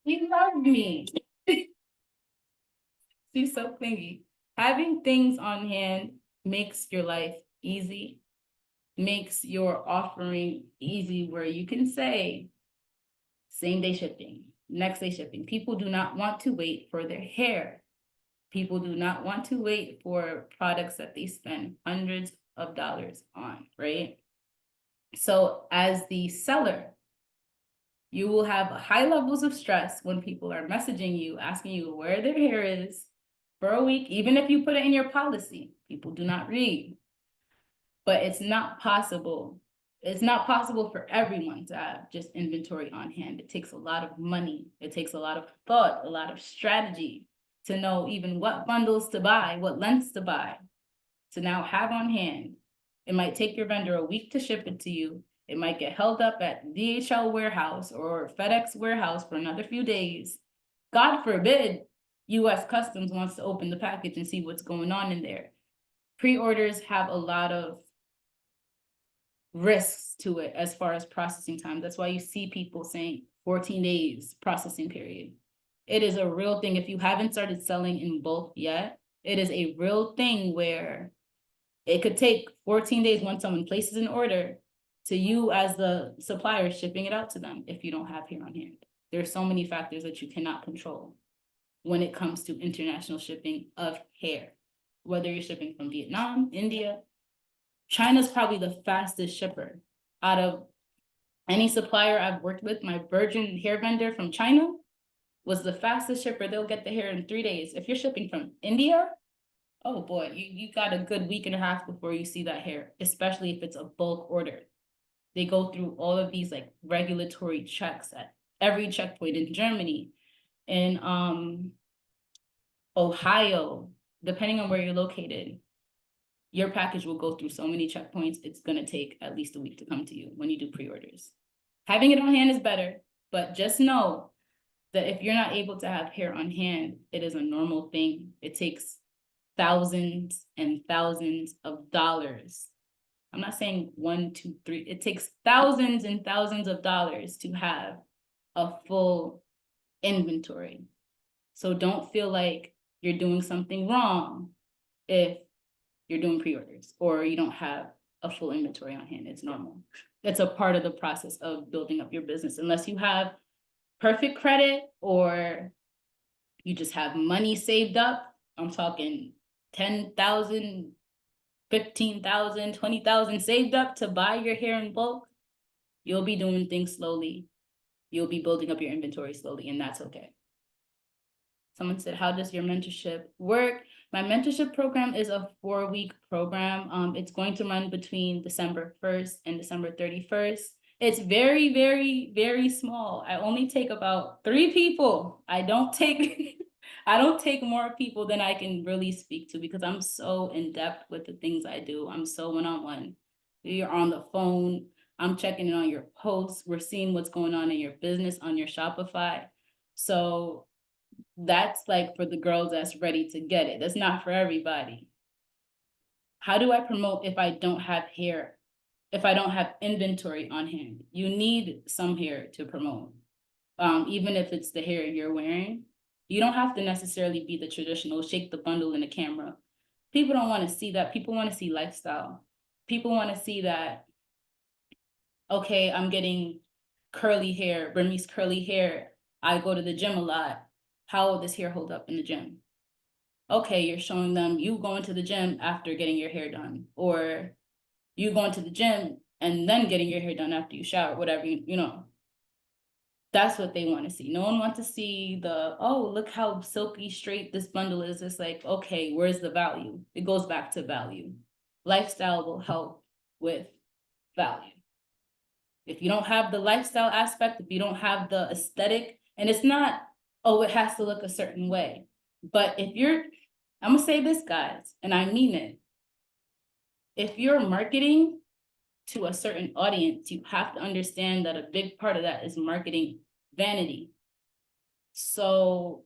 you love me. She's so clingy. Having things on hand makes your life easy, makes your offering easy, where you can say same day shipping, next day shipping. People do not want to wait for their hair. People do not want to wait for products that they spend hundreds of dollars on, right? So as the seller, you will have high levels of stress when people are messaging you, asking you where their hair is for a week, even if you put it in your policy. People do not read. But it's not possible. It's not possible for everyone to have just inventory on hand. It takes a lot of money. It takes a lot of thought, a lot of strategy to know even what bundles to buy, what lengths to buy, to now have on hand. It might take your vendor a week to ship it to you. It might get held up at DHL warehouse or FedEx warehouse for another few days. God forbid US Customs wants to open the package and see what's going on in there. Pre-orders have a lot of risks to it as far as processing time. That's why you see people saying 14 days processing period. It is a real thing. If you haven't started selling in bulk yet, it is a real thing where it could take 14 days once someone places an order to you as the supplier shipping it out to them if you don't have hair on hand. There are so many factors that you cannot control when it comes to international shipping of hair, whether you're shipping from Vietnam, India. China's probably the fastest shipper out of any supplier I've worked with. My virgin hair vendor from China was the fastest shipper. They'll get the hair in 3 days. If you're shipping from India, oh boy, you got a good week and a half before you see that hair, especially if it's a bulk order. They go through all of these like regulatory checks at every checkpoint in Germany, in Ohio, depending on where you're located. Your package will go through so many checkpoints, it's gonna take at least a week to come to you when you do pre-orders. Having it on hand is better, but just know that if you're not able to have hair on hand, it is a normal thing. It takes thousands and thousands of dollars. I'm not saying 1, 2, 3. It takes thousands and thousands of dollars to have a full inventory. So don't feel like you're doing something wrong if you're doing pre-orders or you don't have a full inventory on hand. It's normal. It's a part of the process of building up your business. Unless you have perfect credit or you just have money saved up, I'm talking 10,000, 15,000, 20,000 saved up to buy your hair in bulk, you'll be doing things slowly. You'll be building up your inventory slowly, and that's okay. Someone said, how does your mentorship work? My mentorship program is a 4-week program. It's going to run between December 1st and December 31st. It's very, very, very small. I only take about 3 people. I don't take more people than I can really speak to because I'm so in depth with the things I do. I'm so one-on-one. You're on the phone. I'm checking in on your posts. We're seeing what's going on in your business, on your Shopify. So that's like for the girls that's ready to get it. That's not for everybody. How do I promote if I don't have hair? If I don't have inventory on hand? You need some hair to promote. Even if it's the hair you're wearing, you don't have to necessarily be the traditional shake the bundle in the camera. People don't want to see that. People want to see lifestyle. People want to see that, okay, I'm getting curly hair, Burmese curly hair. I go to the gym a lot. How will this hair hold up in the gym? Okay, you're showing them you going to the gym after getting your hair done, or you going to the gym and then getting your hair done after you shower, whatever, you know. That's what they want to see. No one wants to see the, oh, look how silky straight this bundle is. It's like, okay, where's the value? It goes back to value. Lifestyle will help with value. If you don't have the lifestyle aspect, if you don't have the aesthetic, and it's not, oh, it has to look a certain way. But if you're, I'm gonna say this, guys, and I mean it. If you're marketing to a certain audience, you have to understand that a big part of that is marketing vanity. So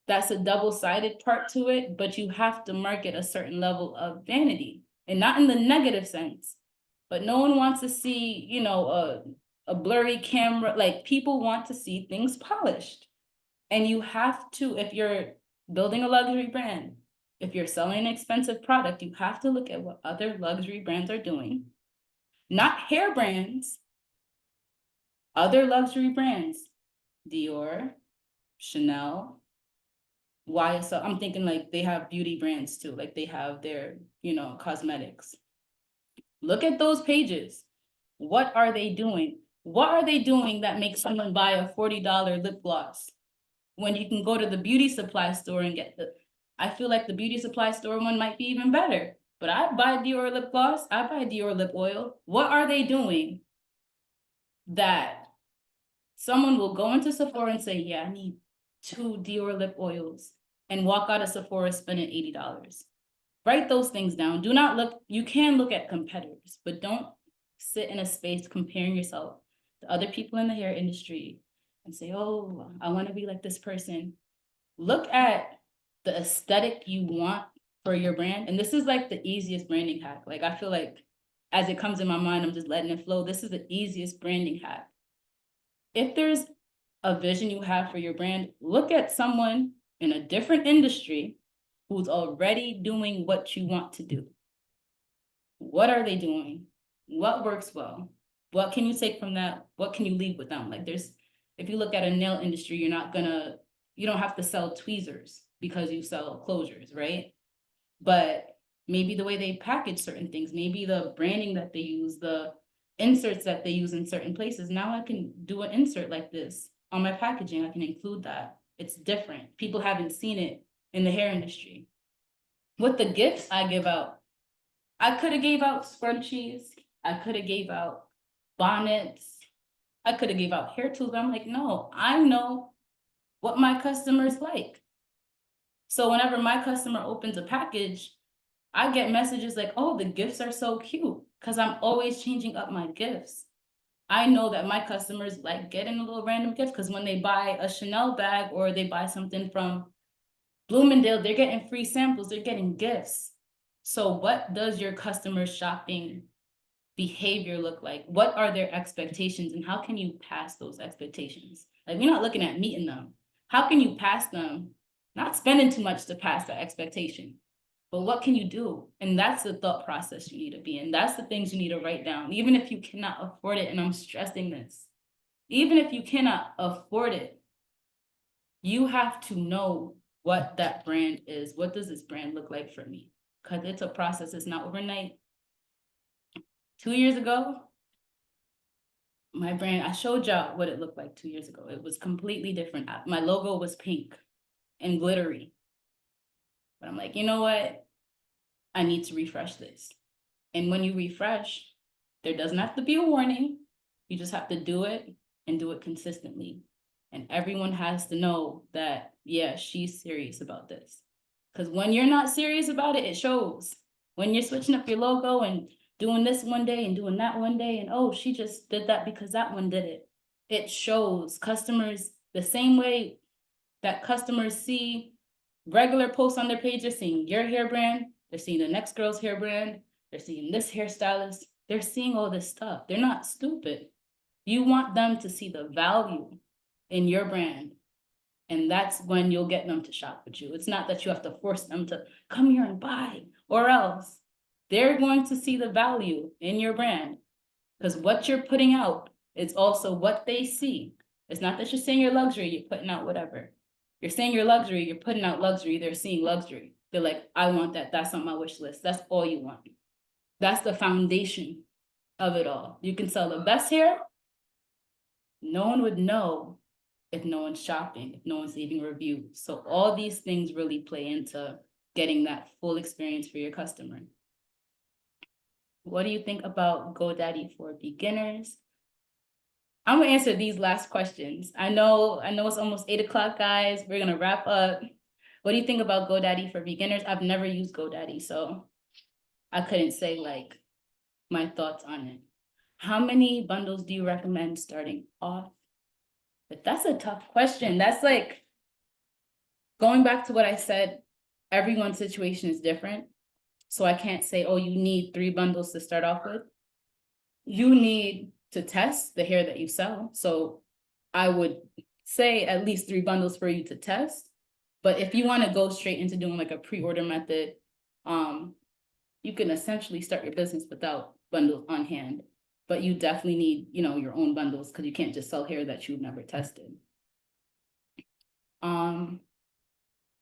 that's a double-sided part to it, but you have to market a certain level of vanity, and not in the negative sense, but no one wants to see, you know, a blurry camera. Like, people want to see things polished. And you have to, if you're building a luxury brand, if you're selling an expensive product, you have to look at what other luxury brands are doing. Not hair brands, other luxury brands. Dior, Chanel, YSL, I'm thinking like they have beauty brands too, like they have their, you know, cosmetics. Look at those pages. What are they doing? What are they doing that makes someone buy a $40 lip gloss when you can go to the beauty supply store and get the, I feel like the beauty supply store one might be even better, but I buy Dior lip gloss, I buy Dior lip oil. What are they doing that someone will go into Sephora and say, yeah, I need 2 Dior lip oils, and walk out of Sephora spending $80? Write those things down. Do not look, you can look at competitors, but don't sit in a space comparing yourself to other people in the hair industry and say, oh, I want to be like this person. Look at the aesthetic you want for your brand. And this is like the easiest branding hack. Like, I feel like as it comes in my mind, I'm just letting it flow. This is the easiest branding hack. If there's a vision you have for your brand, look at someone in a different industry who's already doing what you want to do. What are they doing? What works well? What can you take from that? What can you leave with them? Like if you look at a nail industry, you don't have to sell tweezers because you sell closures, right? But maybe the way they package certain things, maybe the branding that they use, the inserts that they use in certain places. Now I can do an insert like this on my packaging. I can include that. It's different. People haven't seen it in the hair industry. With the gifts I give out, I could have gave out scrunchies. I could have gave out bonnets. I could have gave out hair tools. I'm like, no, I know what my customers like. So whenever my customer opens a package, I get messages like, oh, the gifts are so cute, because I'm always changing up my gifts. I know that my customers like getting a little random gift, because when they buy a Chanel bag or they buy something from Bloomingdale, they're getting free samples, they're getting gifts. So what does your customer shopping behavior look like? What are their expectations, and how can you pass those expectations? Like, we're not looking at meeting them. How can you pass them? Not spending too much to pass that expectation, but what can you do? And that's the thought process you need to be in. That's the things you need to write down, even if you cannot afford it. And I'm stressing this. Even if you cannot afford it, you have to know what that brand is. What does this brand look like for me? Because it's a process. It's not overnight. 2 years ago, my brand, I showed y'all what it looked like 2 years ago. It was completely different. My logo was pink and glittery. But I'm like, you know what? I need to refresh this. And when you refresh, there doesn't have to be a warning. You just have to do it and do it consistently. And everyone has to know that, yeah, she's serious about this. Because when you're not serious about it, it shows. When you're switching up your logo and doing this one day and doing that one day, and oh, she just did that because that one did it. It shows. Customers, the same way that customers see regular posts on their page, they're seeing your hair brand, they're seeing the next girl's hair brand, they're seeing this hairstylist, they're seeing all this stuff. They're not stupid. You want them to see the value in your brand. And that's when you'll get them to shop with you. It's not that you have to force them to come here and buy, or else they're going to see the value in your brand. Because what you're putting out is also what they see. It's not that you're saying you're luxury, you're putting out whatever. You're saying you're luxury, you're putting out luxury, they're seeing luxury. They're like, I want that, that's on my wish list. That's all you want. That's the foundation of it all. You can sell the best hair. No one would know if no one's shopping, if no one's leaving reviews. So all these things really play into getting that full experience for your customer. What do you think about GoDaddy for beginners? I'm gonna answer these last questions. I know it's almost 8 o'clock, guys. We're gonna wrap up. What do you think about GoDaddy for beginners? I've never used GoDaddy, so I couldn't say like my thoughts on it. How many bundles do you recommend starting off? But that's a tough question. That's like going back to what I said, everyone's situation is different. So I can't say, oh, you need 3 bundles to start off with. You need to test the hair that you sell. So I would say at least 3 bundles for you to test. But if you want to go straight into doing like a pre-order method, you can essentially start your business without bundles on hand. But you definitely need, your own bundles, because you can't just sell hair that you've never tested.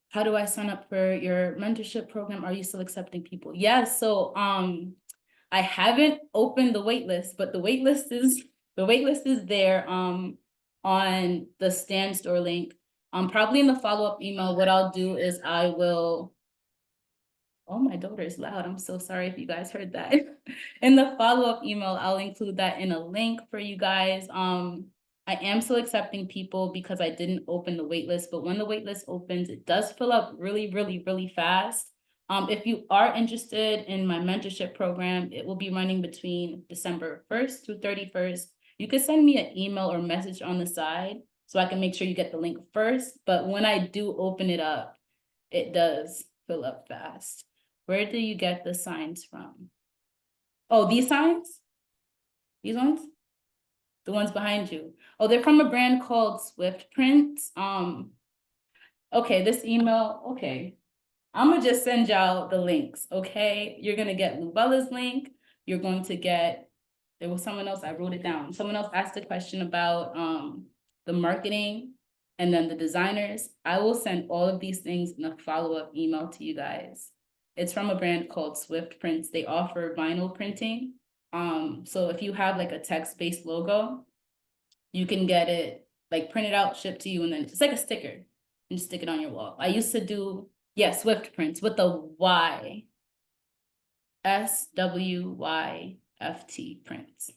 How do I sign up for your mentorship program? Are you still accepting people? Yes, so I haven't opened the wait list, but the wait list is there on the Stan Store link. Probably in the follow-up email, what I'll do is I will. Oh, my daughter is loud. I'm so sorry if you guys heard that. In the follow-up email, I'll include that in a link for you guys. I am still accepting people because I didn't open the wait list, but when the wait list opens, it does fill up really, really, really fast. If you are interested in my mentorship program, it will be running between December 1st through 31st. You could send me an email or message on the side so I can make sure you get the link first. But when I do open it up, it does fill up fast. Where do you get the signs from? Oh, these signs? These ones? The ones behind you. Oh, they're from a brand called Swift Prints. Okay, this email, okay. I'm gonna just send y'all the links, okay? You're gonna get Lubella's link. You're going to get, there was someone else, I wrote it down. Someone else asked a question about the marketing and then the designers. I will send all of these things in a follow-up email to you guys. It's from a brand called Swift Prints. They offer vinyl printing. So if you have like a text-based logo, you can get it like printed out, shipped to you, and then it's like a sticker and stick it on your wall. I used to do, yeah, Swift Prints with the Y. SWYFT Prints.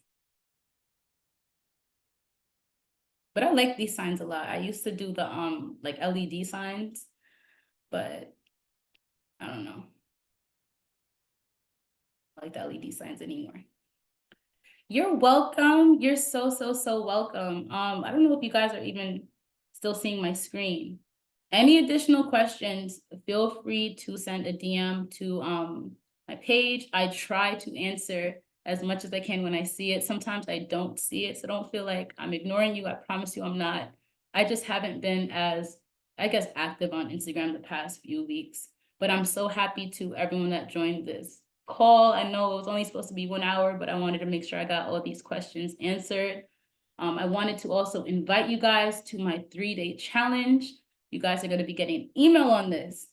But I like these signs a lot. I used to do the like LED signs, but I don't know. I like the LED signs anymore. You're welcome. You're so welcome. I don't know if you guys are even still seeing my screen. Any additional questions, feel free to send a DM to my page. I try to answer as much as I can when I see it. Sometimes I don't see it, so don't feel like I'm ignoring you. I promise you I'm not. I just haven't been as, I guess, active on Instagram the past few weeks. But I'm so happy to everyone that joined this call. I know it was only supposed to be 1 hour, but I wanted to make sure I got all these questions answered. I wanted to also invite you guys to my 3-day challenge. You guys are going to be getting an email on this.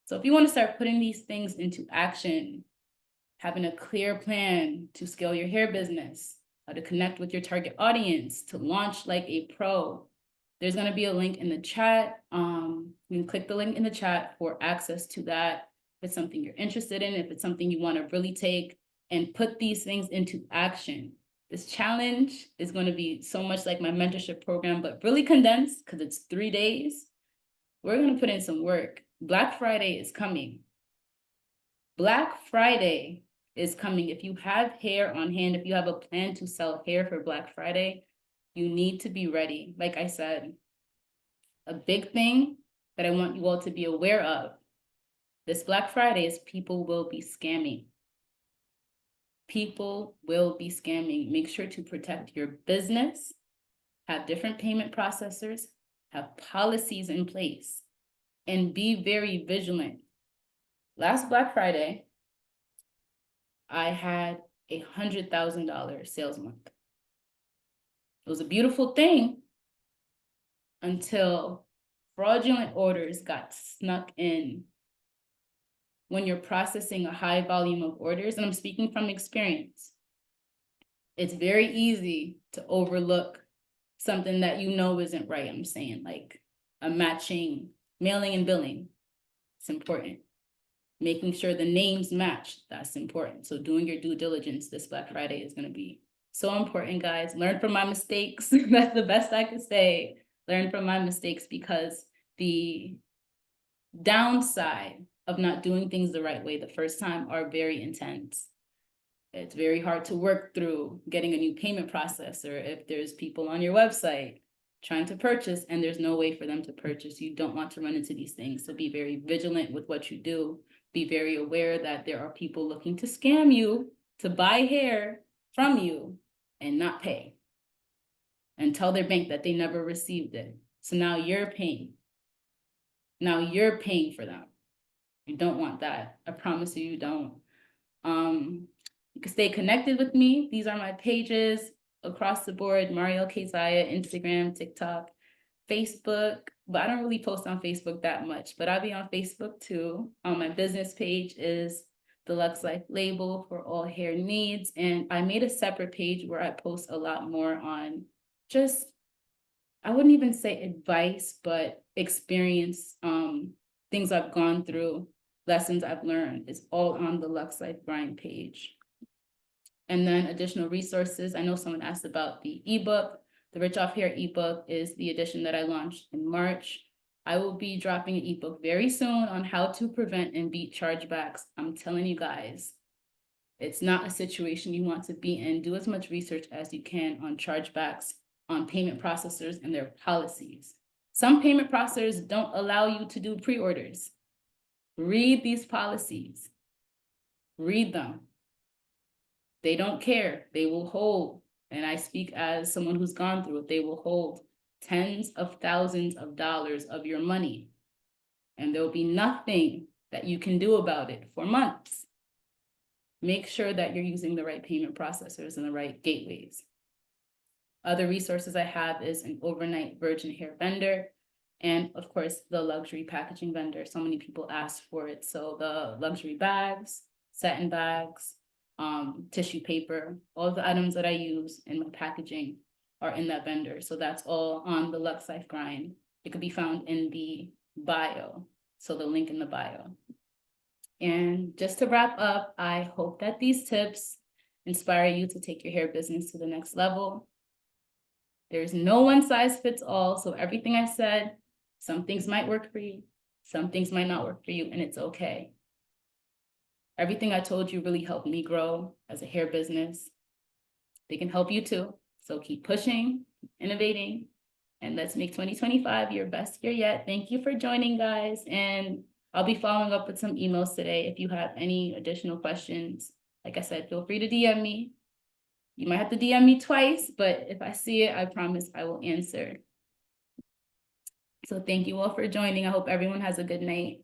So if you want to start putting these things into action, having a clear plan to scale your hair business, how to connect with your target audience, to launch like a pro, there's going to be a link in the chat. You can click the link in the chat for access to that. If it's something you're interested in, if it's something you want to really take and put these things into action. This challenge is going to be so much like my mentorship program, but really condensed because it's 3 days. We're going to put in some work. Black Friday is coming. Black Friday is coming. If you have hair on hand, if you have a plan to sell hair for Black Friday, you need to be ready. Like I said, a big thing that I want you all to be aware of this Black Friday is people will be scamming. People will be scamming. Make sure to protect your business, have different payment processors, have policies in place, and be very vigilant. Last Black Friday, I had a $100,000 sales month. It was a beautiful thing until fraudulent orders got snuck in. When you're processing a high volume of orders, and I'm speaking from experience, it's very easy to overlook something that you know isn't right. I'm saying like a matching mailing and billing. It's important. Making sure the names match, that's important. So doing your due diligence this Black Friday is going to be so important, guys. Learn from my mistakes. That's the best I could say. Learn from my mistakes, because the downside of not doing things the right way the first time are very intense. It's very hard to work through getting a new payment processor if there's people on your website trying to purchase and there's no way for them to purchase. You don't want to run into these things. So be very vigilant with what you do. Be very aware that there are people looking to scam you, to buy hair from you and not pay, and tell their bank that they never received it. So now you're paying. Now you're paying for them. You don't want that. I promise you, you don't. You can stay connected with me. These are my pages across the board: Marielle K. Zaya, Instagram, TikTok. Facebook, but I don't really post on Facebook that much, but I'll be on Facebook too. My business page is the Lux Life Label for all hair needs. And I made a separate page where I post a lot more on just, I wouldn't even say advice, but experience, things I've gone through, lessons I've learned. It's all on the Lux Life Grind page. And then additional resources. I know someone asked about the ebook. The Rich Off Hair ebook is the edition that I launched in March. I will be dropping an ebook very soon on how to prevent and beat chargebacks. I'm telling you guys, it's not a situation you want to be in. Do as much research as you can on chargebacks, on payment processors and their policies. Some payment processors don't allow you to do pre-orders. Read these policies. Read them. They don't care. They will hold, and I speak as someone who's gone through it, they will hold tens of thousands of dollars of your money, and there'll be nothing that you can do about it for months. Make sure that you're using the right payment processors and the right gateways. Other resources I have is an overnight virgin hair vendor, and of course, the luxury packaging vendor. So many people ask for it. So the luxury bags, satin bags, tissue paper, all the items that I use in my packaging are in that vendor. So that's all on the Lux Life Grind. It could be found in the bio. So the link in the bio. And just to wrap up, I hope that these tips inspire you to take your hair business to the next level. There's no one size fits all. So everything I said, some things might work for you, some things might not work for you, and it's okay. Everything I told you really helped me grow as a hair business. They can help you too. So keep pushing, innovating, and let's make 2025 your best year yet. Thank you for joining, guys. And I'll be following up with some emails today. If you have any additional questions, like I said, feel free to DM me. You might have to DM me twice, but if I see it, I promise I will answer. So thank you all for joining. I hope everyone has a good night.